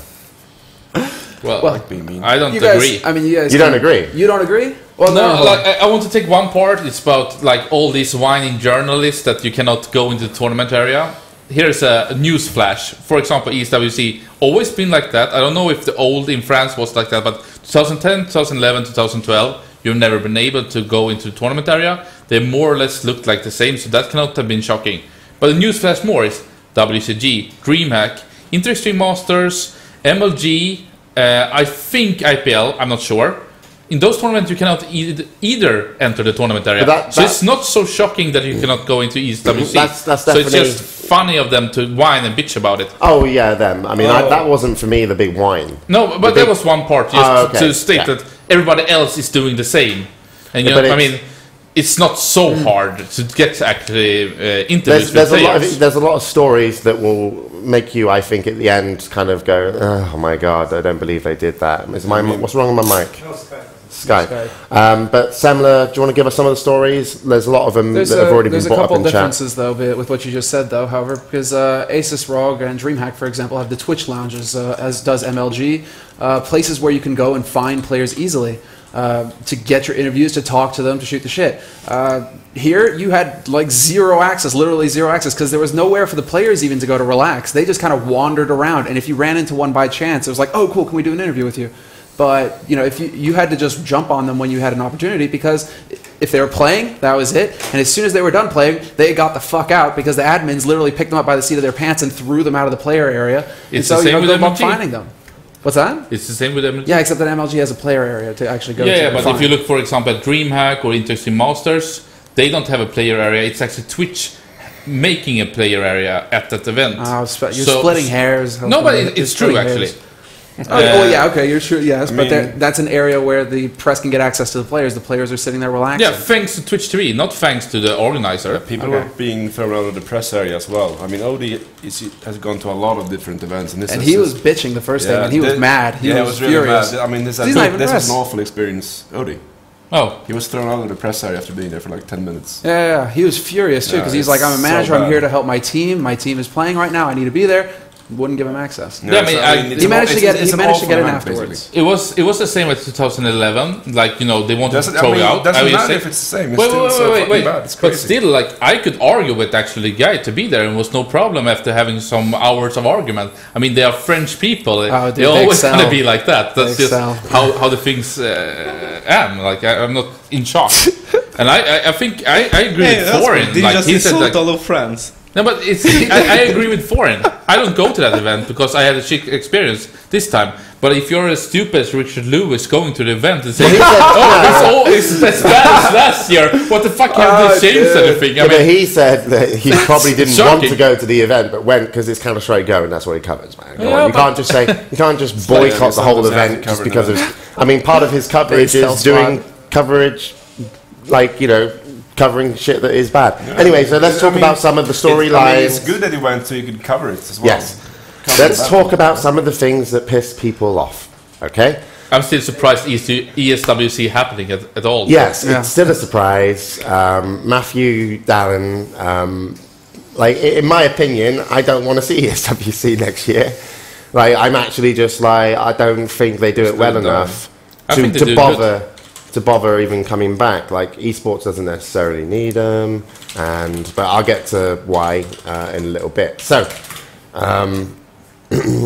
Well, Being mean. I don't You guys, agree. I mean, you guys. You don't agree? You don't agree? Well, No, like I want to take one part. It's about like all these whining journalists that you cannot go into the tournament area. Here's a news flash. For example, ESWC always been like that. I don't know if the old in France was like that, but 2010, 2011, 2012, you've never been able to go into the tournament area. They more or less looked like the same, so that cannot have been shocking. But the news flash more is WCG, DreamHack, Inter-Extreme Masters, MLG, I think IPL, I'm not sure. In those tournaments, you cannot either enter the tournament area. So it's not so shocking that you cannot go into ESWC. That's so it's definitely- just funny of them to whine and bitch about it. Oh, yeah, them. I mean, that wasn't for me the big whine. No, but that was one part, just to state yeah. that everybody else is doing the same. And you Yeah, know, but I mean, it's not so hard to get actually interviews There's with a lot. players. There's a lot of stories that will make you, I think, at the end, kind of go, "Oh my god, I don't believe they did that." What's wrong with my mic? Sky. But Semmler, do you want to give us some of the stories? There's a lot of them that have already been There's a brought up couple in chat. differences, though, with what you just said, though, however, because Asus ROG and DreamHack, for example, have the Twitch lounges, as does MLG, places where you can go and find players easily. to get your interviews, to talk to them, to shoot the shit. Here, you had like zero access, literally zero access, because there was nowhere for the players even to go to relax. They just kind of wandered around, and if you ran into one by chance, it was like, oh, cool, can we do an interview with you? But, you know, if you had to just jump on them when you had an opportunity, because if they were playing, that was it. And as soon as they were done playing, they got the fuck out, because the admins literally picked them up by the seat of their pants and threw them out of the player area. It's and so, the same you know, with go about MLG. finding them. What's that? It's the same with MLG. Yeah, except that MLG has a player area to actually go to. Yeah, but find. if you look, for example, at DreamHack or Interesting Masters, they don't have a player area. It's actually Twitch making a player area at that event. You're splitting hairs. No, but it's true, splitting actually. hairs. Oh yeah, okay, you're sure. Yes, I but mean- that's an area where the press can get access to the players. The players are sitting there relaxing. Yeah, thanks to Twitch TV, not thanks to the organizer. People Okay. are being thrown out of the press area as well. I mean, Odie has gone to a lot of different events, and this And is he just- was bitching the first thing, and he was that- mad. He yeah, was really furious. mad. I mean, this He's not even was press. an awful experience. Odie, Oh, he was thrown out of the press area after being there for like 10 minutes. Yeah, he was furious too, Yeah, because he's like, I'm a it's manager. so I'm here bad. to help my team. My team is playing right now. I need to be there. Wouldn't give him access. Yeah, I mean, it's He an managed aw- to get. it's He an managed to awful get in event, afterwards. basically. it was the same with 2011. Like, you know, they wanted Doesn't, to throw I mean, it out. doesn't I would matter say- if it's the same. It's still so fucking bad. It's But crazy. still, like, I could argue with actually the guy to be there, and was no problem after having some hours of argument. I mean, they are French people. dude, They're they always excel. gonna be like that. That's They just excel. how the things am. Like, I'm not in shock. And I think I agree Hey, with that's Foreign. Did you Like, just he said, insult like, all of France? no, but I agree with Foreign. I don't go to that event because I had a chic experience this time. But if you're as stupid as Richard Lewis going to the event and saying, "Oh, it's as bad as last year," what the fuck? Have they changed anything? Yeah, but he said that he probably didn't want shocking. to go to the event, but went because it's kind of straight go, and that's what he covers, man. Come Yeah, on, you but- can't just say you can't just like boycott the whole sometimes they have event to just cover because the of. I mean, part of his coverage Base is doing coverage, like, you know, covering shit that is bad. Anyway, so let's talk about some of the It's, I mean, storylines. it's good that he went so you could cover it as well. Yes. Cover Let's that. talk about some of the things that piss people off. Okay. I'm still surprised ESWC happening at all. Yes, Yeah. it's still a surprise. Matthew Dallin, like, in my opinion, I don't want to see ESWC next year. Like, I'm actually just like, I don't think they do it well don't. enough I think they to do bother even coming back. Like, esports doesn't necessarily need them, but I'll get to why in a little bit. So,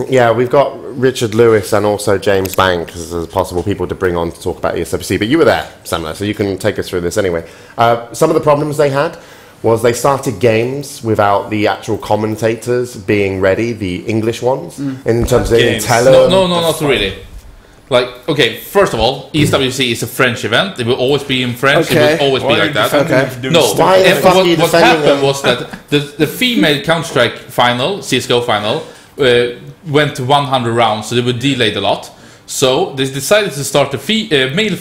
yeah, we've got Richard Lewis and also James Banks as possible people to bring on to talk about ESWC. But you were there, Semmler, so you can take us through this anyway. Some of the problems they had was they started games without the actual commentators being ready, the English ones, in terms of Games. tell No, not really. Like, okay, first of all, ESWC is a French event. It will always be in French. Okay. It will always Why be are like you that. defending Okay. him for doing No, stupid Why the and fuck are you what defending happened them? was that the female Counter-Strike final, CSGO final, went to 100 rounds, so they were delayed a lot. So they decided to start the male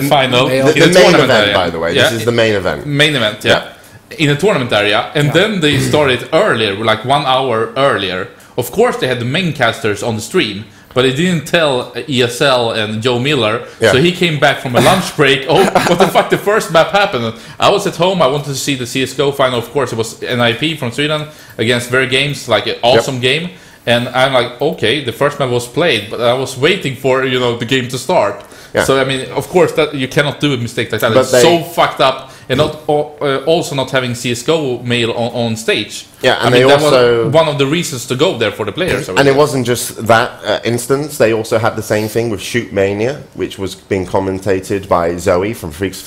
final male- in The the main tournament event, area. by the way. Yeah, This is the main event. main event, yeah. In a tournament area, and then they started earlier, like 1 hour earlier. Of course, they had the main casters on the stream, but they didn't tell ESL and Joe Miller. Yeah. So he came back from a lunch break. Oh, what the fuck? The first map happened. I was at home. I wanted to see the CS:GO final. Of course, it was NIP from Sweden against Very Games, like an awesome game. And I'm like, okay, the first map was played, but I was waiting for the game to start. Yeah. So I mean, of course, that you cannot do a mistake like that. But It's they- so fucked up, and not also not having CS:GO male on stage. Yeah, and I they mean, that also- was one of the reasons to go there for the players. And it wasn't just that instance. They also had the same thing with Shoot Mania, which was being commentated by Zoe from Freaks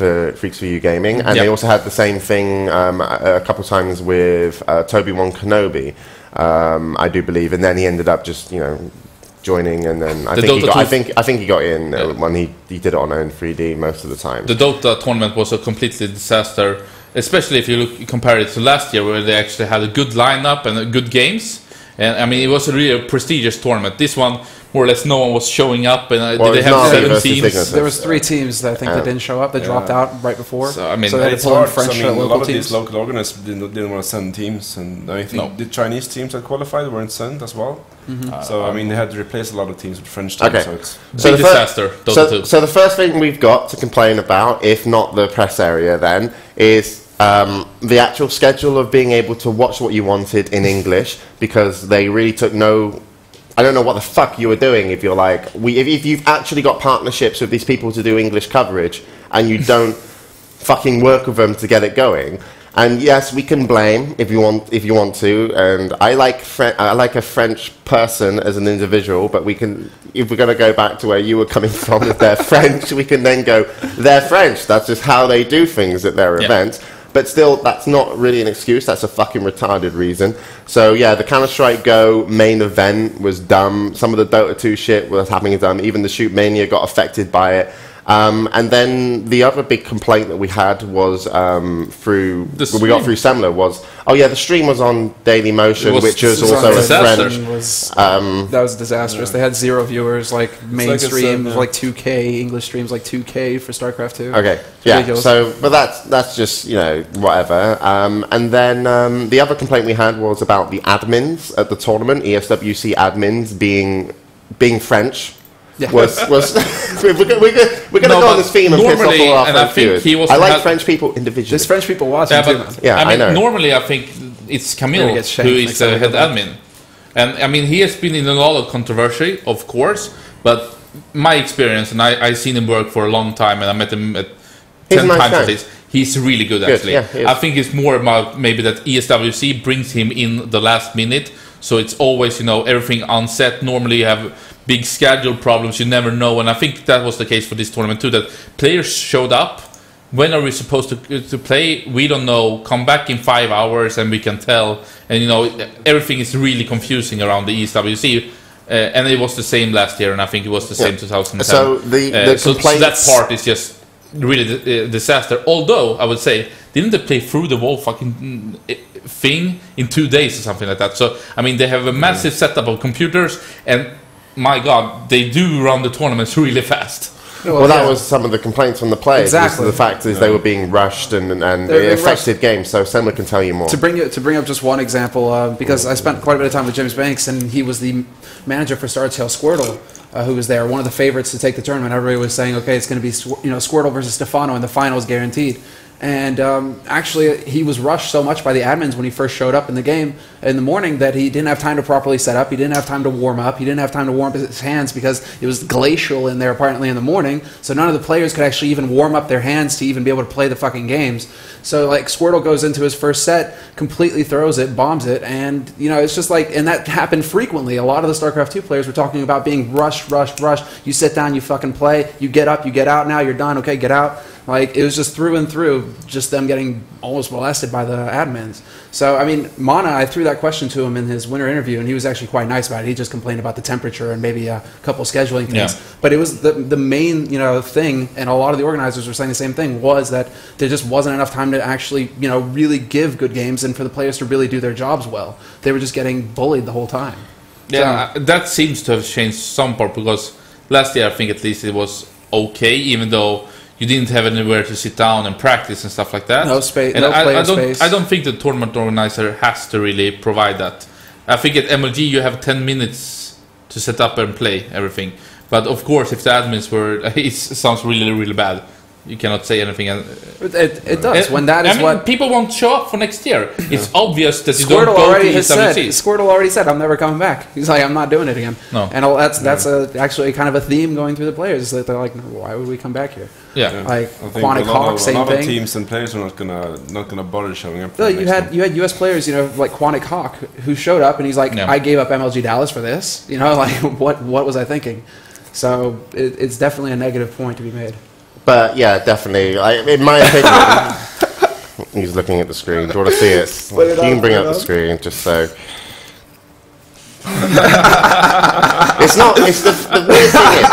for You Gaming, and Yep. they also had the same thing a couple of times with Toby Wan Kenobi, I do believe, and then he ended up just joining, and then I The think he Dota got. 2 I think he got in Yeah. when he did it on own 3D most of the time. The Dota tournament was a completely disaster, especially if you compare it to last year, where they actually had a good lineup and good games. And I mean, it was a really prestigious tournament. This one, more or less, no one was showing up, and Well, they it's have not 7 versus teams. Cygnus. There was 3 teams that I think that didn't show up. They dropped out right before. So, I mean, they had to It's pull in hard. 'cause, French I mean, a local lot of teams. these local organizers didn't want to send teams, and I think No. the Chinese teams that qualified weren't sent as well. So I mean, they had to replace a lot of teams with French teams. Okay. So it's Big the fir- disaster, Dota 2. So the first thing we've got to complain about, if not the press area then, is the actual schedule of being able to watch what you wanted in English, because they really took no I don't know what the fuck you were doing if you're like, if you've actually got partnerships with these people to do English coverage and you don't fucking work with them to get it going. And yes, we can blame if you want to. And I like a French person as an individual, but we can, if we're going to go back to where you were coming from, if they're French, we can then go, they're French. That's just how they do things at their events. But still, that's not really an excuse. That's a fucking retarded reason. So yeah, the Counter-Strike Go main event was dumb. Some of the Dota 2 shit was happening dumb. Even the Shoot Mania got affected by it. And then the other big complaint that we had was we got through Semmler was, the stream was on Daily Motion, which was also a French. That was disastrous. They had 0 viewers, like mainstream, like 2K, English streams like 2K for StarCraft 2. Okay, ridiculous. So, but that's just, whatever. And then the other complaint we had was about the admins at the tournament, ESWC admins being French. Yeah. We're going to go on this theme and piss off all our French viewers. I like French people individually. There's French people watching too. I know. Normally, I think it's Camille who is the head admin. And, I mean, he has been in a lot of controversy, of course, but my experience, and I've seen him work for a long time, and I met him 10 times at least. He's really good, actually. I think it's more about maybe that ESWC brings him in the last minute, so it's always, everything on set. Normally, you have big schedule problems, you never know, and I think that was the case for this tournament too, that players showed up. When are we supposed to play? We don't know. Come back in 5 hours and we can tell. And everything is really confusing around the ESWC. And it was the same last year, and I think it was the same 2010. So so that part is just really a disaster. Although I would say, didn't they play through the whole fucking thing in 2 days or something like that? So I mean, they have a massive setup of computers, and my God, they do run the tournaments really fast. Well, that was some of the complaints from the players. Exactly. The fact is they were being rushed and it affected games. So Semmler can tell you more. To bring up just one example, because I spent quite a bit of time with James Banks, and he was the manager for Star Tail Squirtle, who was there, one of the favorites to take the tournament. Everybody was saying, okay, it's going to be Squirtle versus Stefano in the finals, guaranteed. And actually, he was rushed so much by the admins when he first showed up in the game in the morning that he didn't have time to properly set up. He didn't have time to warm up. He didn't have time to warm up his hands because it was glacial in there apparently in the morning. So none of the players could actually even warm up their hands to even be able to play the fucking games. So like Squirtle goes into his first set, completely throws it, bombs it, and it's just like, and that happened frequently. A lot of the StarCraft 2 players were talking about being rushed. You sit down, you fucking play. You get up, you get out. Now you're done. Okay, get out. Like, it was just through and through, just them getting almost molested by the admins. So, I mean, Mana, I threw that question to him in his winter interview, and he was actually quite nice about it. He just complained about the temperature and maybe a couple scheduling things. Yeah. But it was the main, thing, and a lot of the organizers were saying the same thing, was that there just wasn't enough time to actually, really give good games and for the players to really do their jobs well. They were just getting bullied the whole time. Yeah, so, that seems to have changed some part, because last year, I think at least it was okay, even though you didn't have anywhere to sit down and practice and stuff like that. No space, and no player space. I don't think the tournament organizer has to really provide that. I think at MLG you have 10 minutes to set up and play everything. But of course, if the admins were, it sounds really, really bad. You cannot say anything. It does. When that is what people won't show up for next year. It's obvious that you don't go to ESWC. Squirtle already said, "I'm never coming back." He's like, "I'm not doing it again." No, and that's actually kind of a theme going through the players. That they're like, "Why would we come back here?" Yeah, like Quantic Hawk, same thing. A lot of teams and players are not gonna bother showing up. You had US players, like Quantic Hawk, who showed up and he's like, "I gave up MLG Dallas for this." Like what was I thinking? So it's definitely a negative point to be made. But yeah, definitely. In my opinion, he's looking at the screen. Do you want to see it? You can bring up the screen just so. It's not. It's the weird thing is,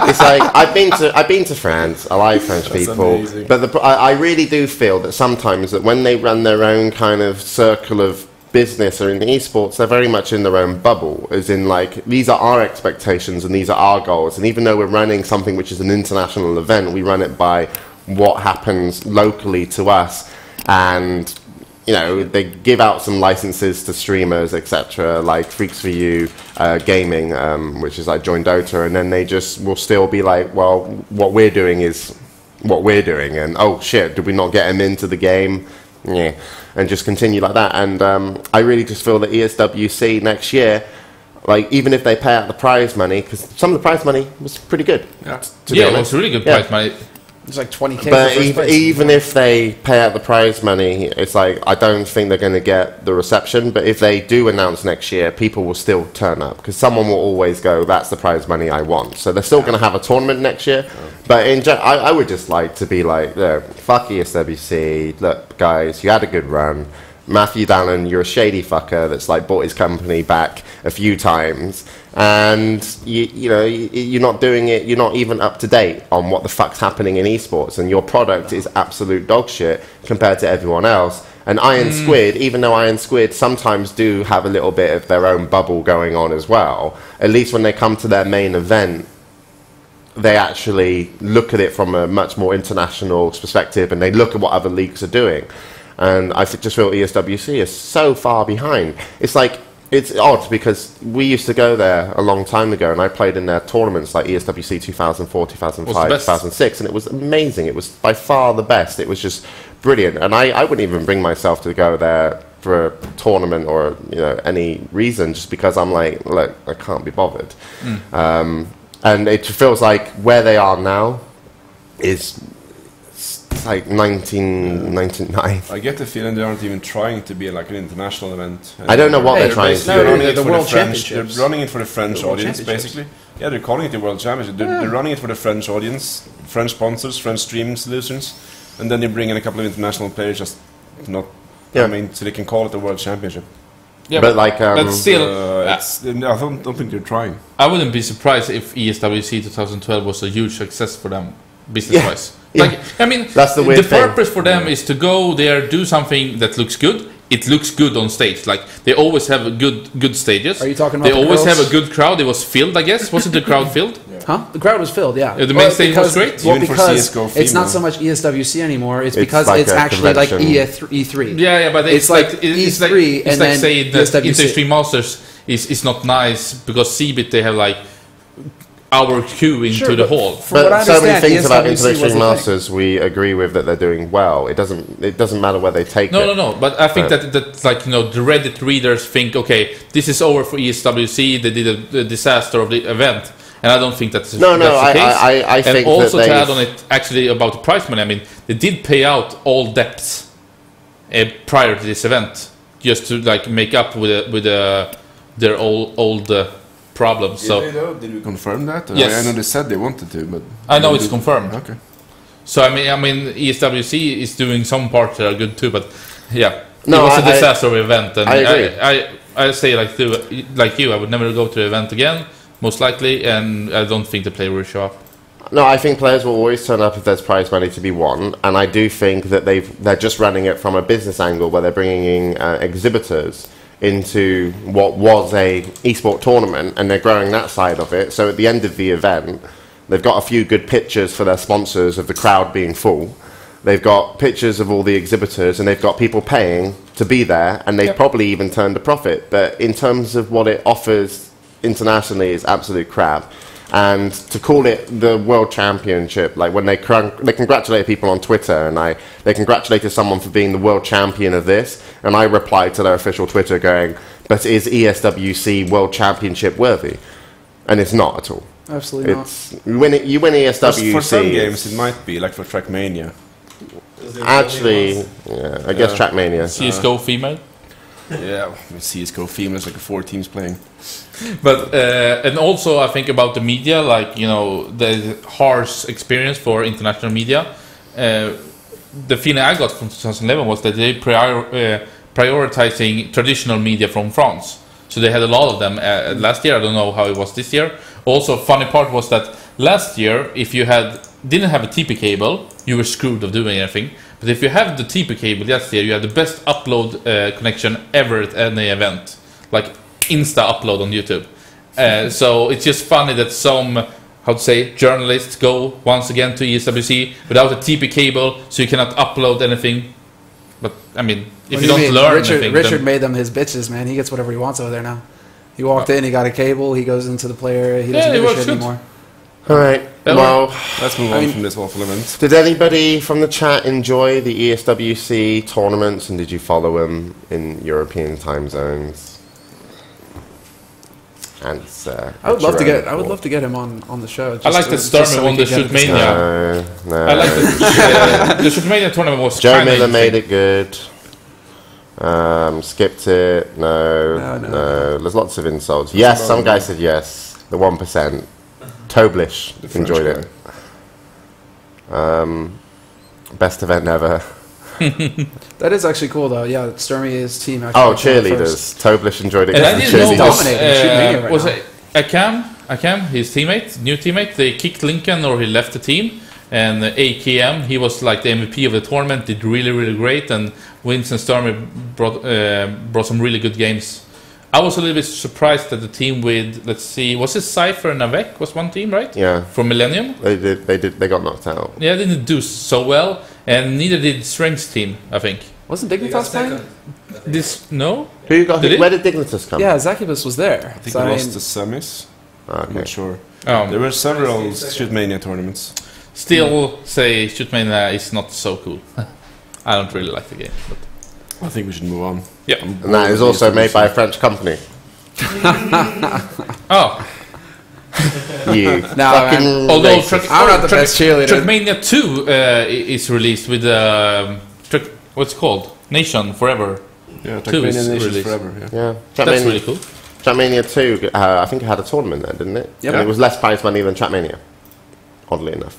it's like I've been to France. I like French people, amazing. But I really do feel that sometimes that when they run their own kind of circle of business or in esports, they're very much in their own bubble, as in like, these are our expectations and these are our goals, and even though we're running something which is an international event, we run it by what happens locally to us. And they give out some licenses to streamers, etc., like Freaks for You Gaming, which is like Join Dota, and then they just will still be like, well, what we're doing is what we're doing, and oh shit, did we not get him into the game? Yeah, and just continue like that. And I really just feel that ESWC next year Like, even if they pay out the prize money, because some of the prize money was pretty good. Yeah. To be Yeah, it honest. was really good Yeah. prize money. It's like 20K. But for first place. even if they pay out the prize money, it's like, I don't think they're going to get the reception. But if they do announce next year, people will still turn up because someone will always go, that's the prize money I want. So they're still going to have a tournament next year. But I would just like to be like, look, fuck ESWC. Look, guys, you had a good run. Matthew Dallin, you're a shady fucker that's like bought his company back a few times, and you're not doing it. You're not even up to date on what the fuck's happening in esports, and your product is absolute dog shit compared to everyone else. And Iron Squid, even though Iron Squid sometimes do have a little bit of their own bubble going on as well, at least when they come to their main event, they actually look at it from a much more international perspective, and they look at what other leagues are doing. And I just feel ESWC is so far behind. It's like, it's odd because we used to go there a long time ago, and I played in their tournaments like ESWC 2004, 2005, 2006, and it was amazing. It was by far the best. It was just brilliant. And I wouldn't even bring myself to go there for a tournament or any reason, just because I'm like, look, I can't be bothered. And it feels like where they are now is like 1999. I get the feeling they aren't even trying to be like an international event. I don't know what they're trying to They're do. running it The for World the French. Championships. They're running it for the French The World audience, Championships. basically. Yeah, they're calling it the World Championship. They're running it for the French audience, French sponsors, French streaming solutions, and then they bring in a couple of international players, just not. Yeah. I mean, so they can call it the World Championship. Yeah, But like, but still, I don't think they're trying. I wouldn't be surprised if ESWC 2012 was a huge success for them, business-wise. Yeah. Like, I mean, That's the weird thing. purpose for them is to go there, do something that looks good. It looks good on stage. Like, they always have a good stages. Are you talking about They the always girls? have a good crowd. It was filled, I guess. Wasn't the crowd filled? Huh? The crowd was filled, yeah. The main stage was great? Well, Even for because CS:GO it's not female. so much ESWC anymore. It's It's because like it's a actually like convention. E3. Yeah, but It's like it's E3 like, it's and like then saying that ESWC. Inter-Stream Masters is not nice because Cbit they have like our queue into Sure, the but hall. From what I But so many understand, things about ESWC was the International thing. Masters we agree with that they're doing well. It doesn't matter where they take it. No. But I think that like the Reddit readers think, okay, this is over for ESWC. They did a disaster of the event, and I don't think that's No, that's the case. I and think also that to they've- add on it, actually about the prize money. I mean, they did pay out all debts prior to this event, just to like make up with their old problems. So. Did we confirm that? Yes. I know they said they wanted to, but I know it's confirmed. Okay. So I mean, ESWC is doing some parts that are good too, but yeah, No, it was a I- disaster of event, and I agree. I say like you, I would never go to the event again, most likely, and I don't think the player will show up. No, I think players will always turn up if there's prize money to be won, and I do think that they're just running it from a business angle where they're bringing in exhibitors into what was a esport tournament, and they're growing that side of it. So at the end of the event, they've got a few good pictures for their sponsors of the crowd being full. They've got pictures of all the exhibitors, and they've got people paying to be there, and they've probably even turned a profit. But in terms of what it offers internationally, is absolute crap. And to call it the World Championship, like when they congratulate people on Twitter, and they congratulated someone for being the world champion of this, and I replied to their official Twitter going, but is ESWC World Championship worthy? And it's not at all. Absolutely not. It's you win ESWC. For some games, it might be like for Trackmania. Actually, yeah, I guess Trackmania. CS:GO female, Yeah, CS:GO female is like 4 teams playing. but and also I think about the media, like the harsh experience for international media. The feeling I got from 2011 was that they prioritizing traditional media from France. So they had a lot of them last year. I don't know how it was this year. Also, funny part was that last year, if you didn't have a TP cable, you were screwed of doing anything. But if you have the TP cable last year, you had the best upload connection ever at any event, like Insta upload on YouTube. So it's just funny that some, journalists go once again to ESWC without a TP cable, so you cannot upload anything. But I mean, if you don't learn anything, Richard then made them his bitches, man. He gets whatever he wants over there now. He walked in, he got a cable, he goes into the player, he doesn't it give a works shit good. anymore. All right. Well, Let's move on from this awful event. did anybody from the chat enjoy the ESWC tournaments, and did you follow them in European time zones? And it's, I would love to get. I would Ichiro. love to get him on the show. I like that Stormy won the Shootmania. No. I like that the Shootmania tournament was Joe kinda Miller made interesting. it good. Skipped it. No. There's lots of insults. Yes, some guy said yes. The 1%. Toblish enjoyed it. Best event ever. That is actually cool, though. Yeah, Stormy's team actually. Oh, cheerleaders. Toblish enjoyed it. And I didn't know Shootmania right was now. it Akam, his teammate, new teammate, they kicked Lincoln or he left the team. And AKM, he was like the MVP of the tournament, did really, really great. And Winston Stormy brought some really good games. I was a little bit surprised that the team with, let's see, was it Cypher and Avec was one team, right? Yeah. From Millennium? They got knocked out. Yeah, they didn't do so well. And neither did Strength's team, I think. Wasn't Dignitas playing? No? Who you got? Did it? Where did Dignitas come? Yeah, Zacubus was there. I think So, we I lost mean, the semis. I'm Okay. not sure. Oh. There were several Shootmania tournaments. Still say Shootmania is not so cool. I don't really like the game. But I think we should move on. yeah. And that is also made by a French company. Oh, You No, fucking although racist. I'm not the best cheerleader. Trackmania 2 is released with what's it called? Nation Forever. Yeah, Two is Trackmania Nations released. forever. Yeah. Yeah. That's really cool. Trackmania 2, I think it had a tournament there, didn't it? Yep. And it was less prize money than Trackmania. Oddly enough.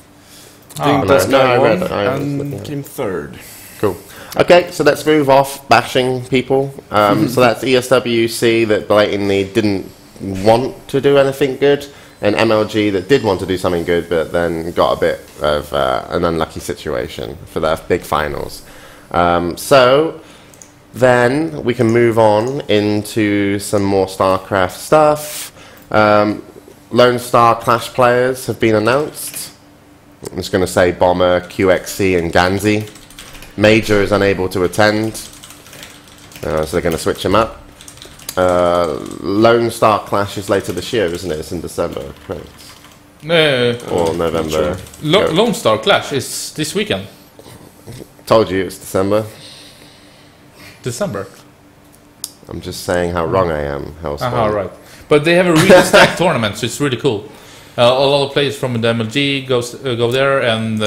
I think Oh, no, this no, guy I read won it. I was and looking at it. came third. Cool. Okay, so let's move off bashing people. So that's ESWC that blatantly didn't want to do anything good, and MLG that did want to do something good, but then got a bit of an unlucky situation for their big finals. So then we can move on into some more StarCraft stuff. Lone Star Clash players have been announced. I'm just going to say Bomber, QXC, and Ganzi. Major is unable to attend, so they're going to switch him up. Lone Star Clash is later this year, isn't it? It's in December, correct? Or November. Go. Lone Star Clash is this weekend. Told you it's December. December. I'm just saying how wrong I am, Hellspawn. Right. But they have a really stacked tournament, so it's really cool. A lot of players from the MLG go there, and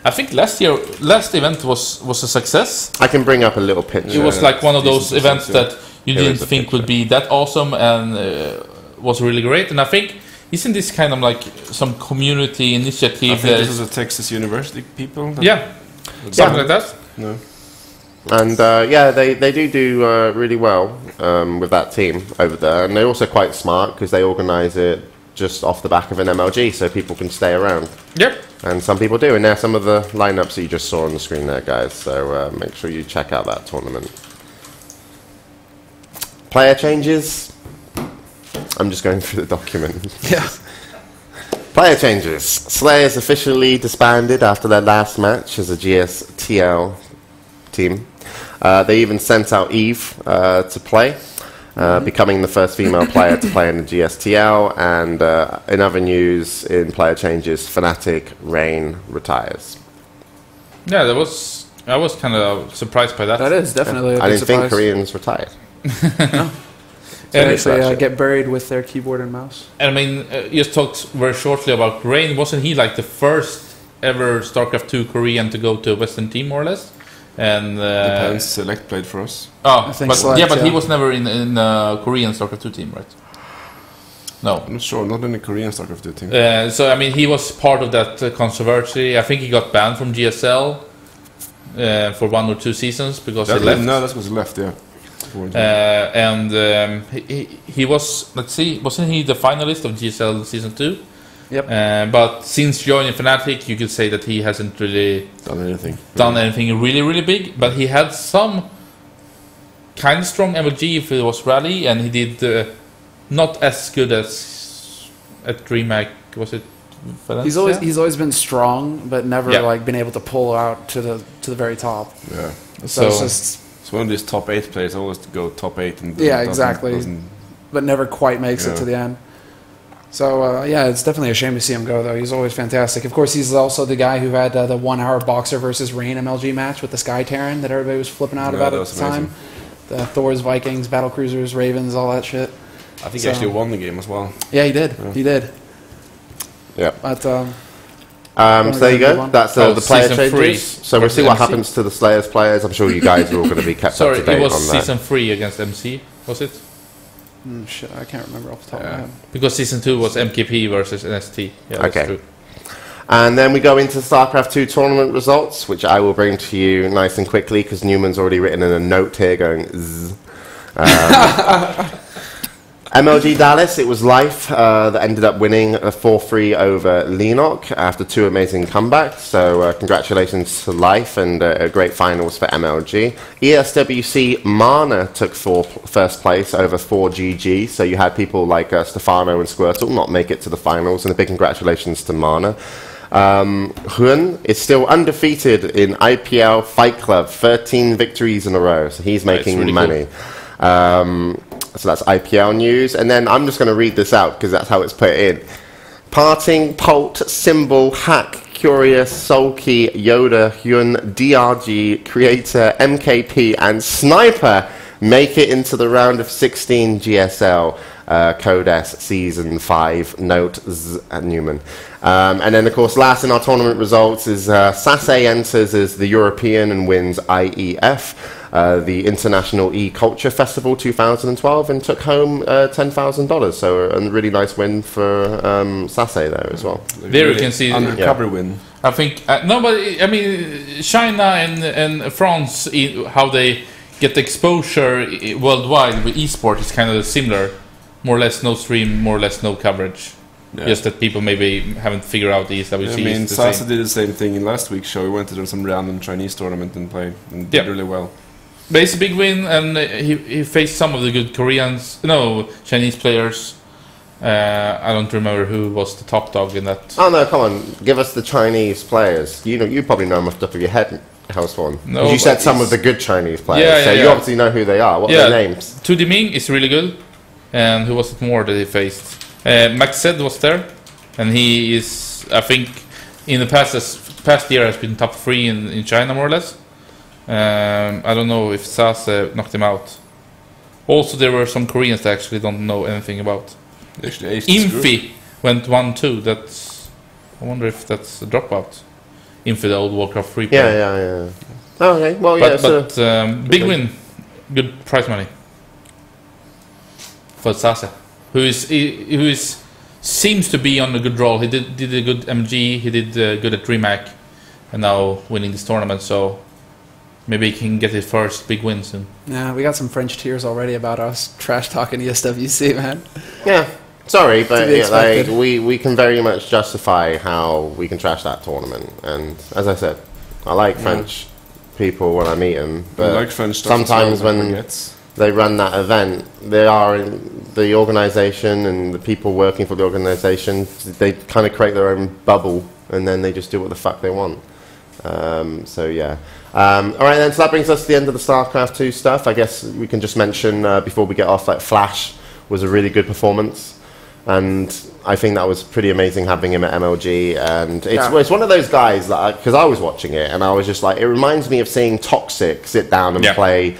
I think last event was a success. I can bring up a little picture. It was like one of those decent events success, that you Here didn't is a think would picture. be that awesome, and was really great. And I think isn't this kind of like some community I initiative? think That this is the Texas University people. That yeah, something like that. No. And yeah, they do really well with that team over there. And they're also quite smart because they organise it just off the back of an MLG so people can stay around. Yep. And some people do. And there are some of the lineups that you just saw on the screen there, guys. So make sure you check out that tournament. Player changes. I'm just going through the document. yeah. Player changes. Slayers officially disbanded after their last match as a GSTL team. They even sent out Eve to play, becoming the first female player to play in the GSTL. And in other news, in player changes, Fnatic Rain retires. Yeah, I was kind of surprised by that. That is definitely a I big didn't think surprise. Koreans retired. They And, actually get buried with their keyboard and mouse. I mean, just talked very shortly about Rain. Wasn't he like the first ever StarCraft 2 Korean to go to a Western team, more or less? And Depends. Select played for us. oh, I think but Select, yeah, but he yeah. was never in Korean StarCraft 2 team, right? No. I'm not sure. Not in the Korean StarCraft 2 team. So I mean, he was part of that controversy. I think he got banned from GSL for 1 or 2 seasons because he left. No, that's because he left. Yeah. And he was, let's see, wasn't he the finalist of GSL season 2? Yep. But since joining Fnatic, you could say that he hasn't really Done anything. anything really, really big. But he had some kind of strong MLG if it was Rally, and he did not as good as at DreamHack. Was it Valencia? He's always been strong, but never Yeah. like been able to pull out to the very top. Yeah. So it's So- just, It's one of these top 8 players always to go top 8 and Yeah, doesn't- exactly. doesn't- but never quite makes it Yeah. to the end. So yeah, it's definitely a shame to see him go though. He's always fantastic. Of course, he's also the guy who had the 1-hour Boxer versus Rain MLG match with the Sky Terran that everybody was flipping out Yeah, about that at was the time. amazing. The Thors, Vikings, Battle Cruisers, Ravens, all that shit. I think So- he actually won the game as well. Yeah, he did. He did. Yeah. But So there you move go. on? That's Oh, the player season changes. three So we'll see what versus MC. happens to the Slayers players. I'm sure you guys are all going to be kept Sorry, up to date it was on that. season 3 against MC, was it? shit, I can't remember off the top of my head. Because season 2 was MKP versus NST. Yeah, that's Okay. true. And then we go into StarCraft 2 tournament results, which I will bring to you nice and quickly because Newman's already written in a note here going zzz. MLG Dallas, it was Life that ended up winning a 4-3 over Lenok after 2 amazing comebacks. So congratulations to Life and a great finals for MLG. ESWC Mana took first place over 4GG. So you had people like Stefano and Squirtle not make it to the finals, and a big congratulations to Mana. Hun is still undefeated in IPL Fight Club, 13 victories in a row, so he's making really money. So that's IPL news, and then I'm just going to read this out because that's how it's put in. Parting, Polt, Symbol, Hack, Curious, Sulky, Yoda, Hyun, DRG, Creator, MKP, and Sniper make it into the round of 16 GSL. Code S Season 5, Note Z at Newman. And then, of course, last in our tournament results is Sase enters as the European and wins IEF, the International E-Culture Festival 2012, and took home $10,000. So a really nice win for Sase there as well. There you can see undercover win. I think no, but I mean China and France, how they get the exposure worldwide with esport is kind of similar. More or less no stream, more or less no coverage. Yeah. Just that people maybe haven't figured out the ESWC. I mean, is the Sasa same. did the same thing in last week's show. He went to some random Chinese tournament and played and did Yeah. really well. But it's a big win, and he faced some of the good Chinese players. I don't remember who was the top dog in that. Oh no, come on, give us the Chinese players. You probably know them off the top of your head, Hellspawn. No, you said but some of the good Chinese players, Yeah, so yeah, you yeah. obviously know who they are. What are Yeah. their names? Tu Diming is really good, and who was it more that he faced? Max Zed was there, and he is, I think, in the past year has been top 3 in China more or less. I don't know if Sase knocked him out. Also, there were some Koreans that actually don't know anything about. Actually, aced the group. Infi went 1-2. I wonder if that's a dropout. Infi, the old Warcraft 3 player. Yeah. Oh, okay, well, yeah. But big win, good prize money for Sase, who seems to be on a good roll. He did a good MG, he did good at DreamHack, and now winning this tournament. So maybe he can get his first big win soon. Yeah, we got some French tears already about us trash talking ESWC, man. Yeah, sorry, but be yeah, like, expected. we can very much justify how we can trash that tournament. And as I said, I like French people when I meet them, but like French stuff as sometimes well, when baguettes. they run that event, they are in the organisation and the people working for the organisation, they kind of create their own bubble and then they just do what the fuck they want. So yeah. Alright then, so that brings us to the end of the StarCraft 2 stuff. I guess we can just mention before we get off that Flash was a really good performance, and I think that was pretty amazing having him at MLG. And it's one of those guys that, because I was watching it and I was just like, it reminds me of seeing Toxic sit down and play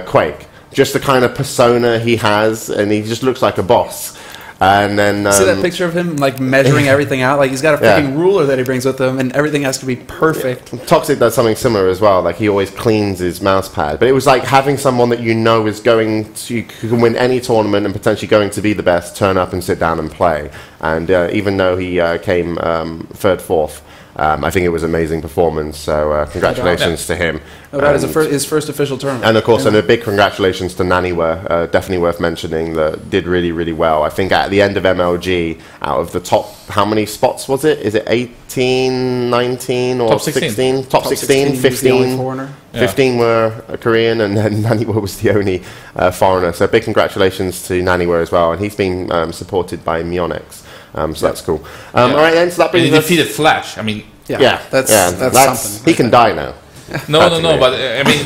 Quake. Just the kind of persona he has, and he just looks like a boss. And then See that picture of him like measuring everything out? Like he's got a freaking ruler that he brings with him, and everything has to be perfect. Toxic does something similar as well. Like he always cleans his mouse pad. But it was like having someone that you know is going to can win any tournament and potentially going to be the best, turn up and sit down and play. And even though he came third, fourth, I think it was an amazing performance. So congratulations to him. Oh, that is his first official tournament. And of course, and a big congratulations to Naniwa, definitely worth mentioning, that did really, really well. I think at the end of MLG, out of the top, how many spots was it? Is it 18, 19, or Top 16? Top 16, 15. Foreigner. 15 were Korean, and then Naniwa was the only foreigner. So big congratulations to Naniwa as well. And he's been supported by Mionix. So that's cool. All right then, so that And brings he us... defeated Flash. I mean, That's something. He can die now. no, but I mean,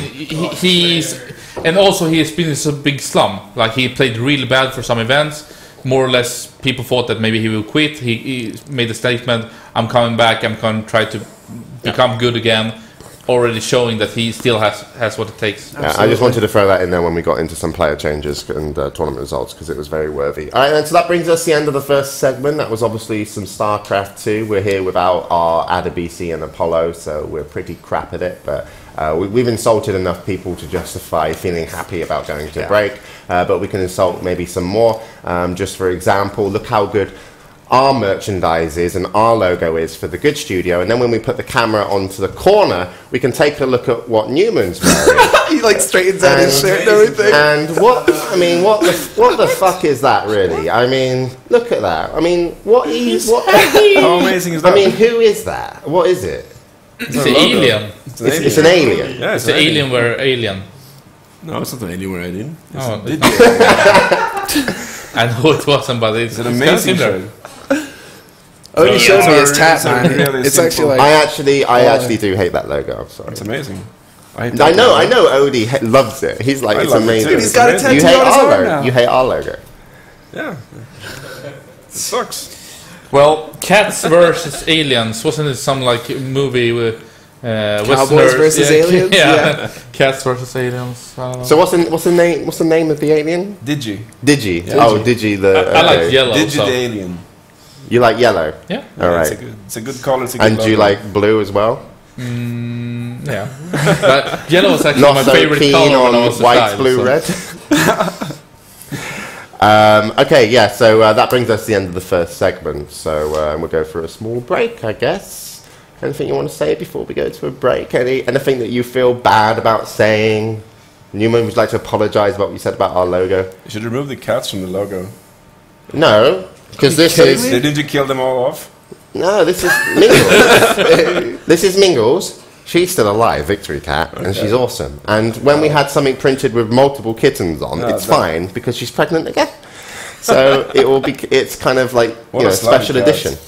he's, and also he has been in some big slump. Like he played really bad for some events. More or less, people thought that maybe he will quit. He made a statement: "I'm coming back. I'm going to try to become good again." already showing that he still has what it takes. Yeah, I just wanted to throw that in there when we got into some player changes and tournament results because it was very worthy. All right, and so that brings us to the end of the first segment. That was obviously some StarCraft 2. We're here without our Adabisi and Apollo, so we're pretty crap at it. But we've insulted enough people to justify feeling happy about going to break. But we can insult maybe some more. Just for example, look how good our merchandise is and our logo is for the Good Studio, and then when we put the camera onto the corner, we can take a look at what Newman's wearing. He like straightens out his shirt and everything. And what the fuck is that really? I mean, look at that. I mean, How amazing is that? I mean, who is that? What is it? It's an alien. It's an alien. Yeah, It's an alien where alien. No, it's not an alien where alien. It's Oh, a it's DJ. I know it wasn't, but it's It's an kinda amazing similar. show. Oh, he showed me his tat, It's a man. really It's simple- actually like I actually do hate that logo. I'm sorry. It's amazing. I know. Odie loves it. He's like, I it's love it amazing. too. He's got a You tattoo You hate on his our arm logo. now. You hate our logo. Yeah. It sucks. Well, Cats versus Aliens, wasn't it some like movie with Cowboys Westerners? versus aliens? Yeah. Yeah. Cats versus Aliens. I don't know. So what's the name of the alien? Digi. Digi. Oh, Digi. I like yellow. Digi so. the alien. You like yellow. Yeah. All right. It's a good color. It's a good And do you logo. like blue as well? Yeah. But yellow was actually Not my so favorite keen color when I on was a white, child, blue, so. red. Okay, yeah. So that brings us to the end of the first segment. So we'll go for a small break, I guess. Anything you want to say before we go to a break? Anything that you feel bad about saying? Newman, would you like to apologise about what you said about our logo? You should remove the cats from the logo. No, because this kidding is me? Didn't you kill them all off? no, this is Mingles. This is Mingles. She's still alive, Victory Cat, and she's awesome. And when we had something printed with multiple kittens on, No, it's that- fine because she's pregnant again. So it will be. It's kind of like What a slutty special cat. edition.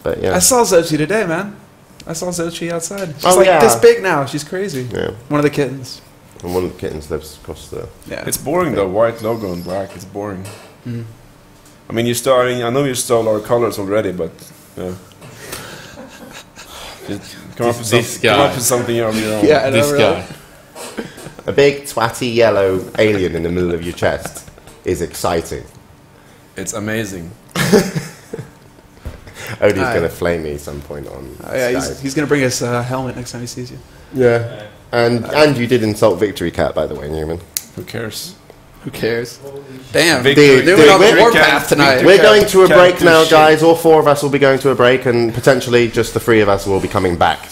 But yeah, I saw Zochi today, man. I saw Zochi outside. She's Oh, like yeah. this big now. She's crazy. yeah. One of the kittens. And one of the kittens lives across the. Yeah. It's boring though. White logo and black. It's boring. I mean, I know you stole our colors already, but yeah. Just come up with This come guy. up with something of your own. Yeah, I know, This really. guy. A big twatty yellow alien in the middle of your chest is exciting. It's amazing. Odie's Aye. going to flame me some point on Yeah, Skype. he's gonna bring his helmet next time he sees you. Yeah. And you did insult Victory Cat, by the way, Newman. Who cares? Who cares? Damn, Victory- Newman dude, on the we're- warpath tonight. We're going to a Can't break do now, shit. guys. All four of us will be going to a break, and potentially just the three of us will be coming back.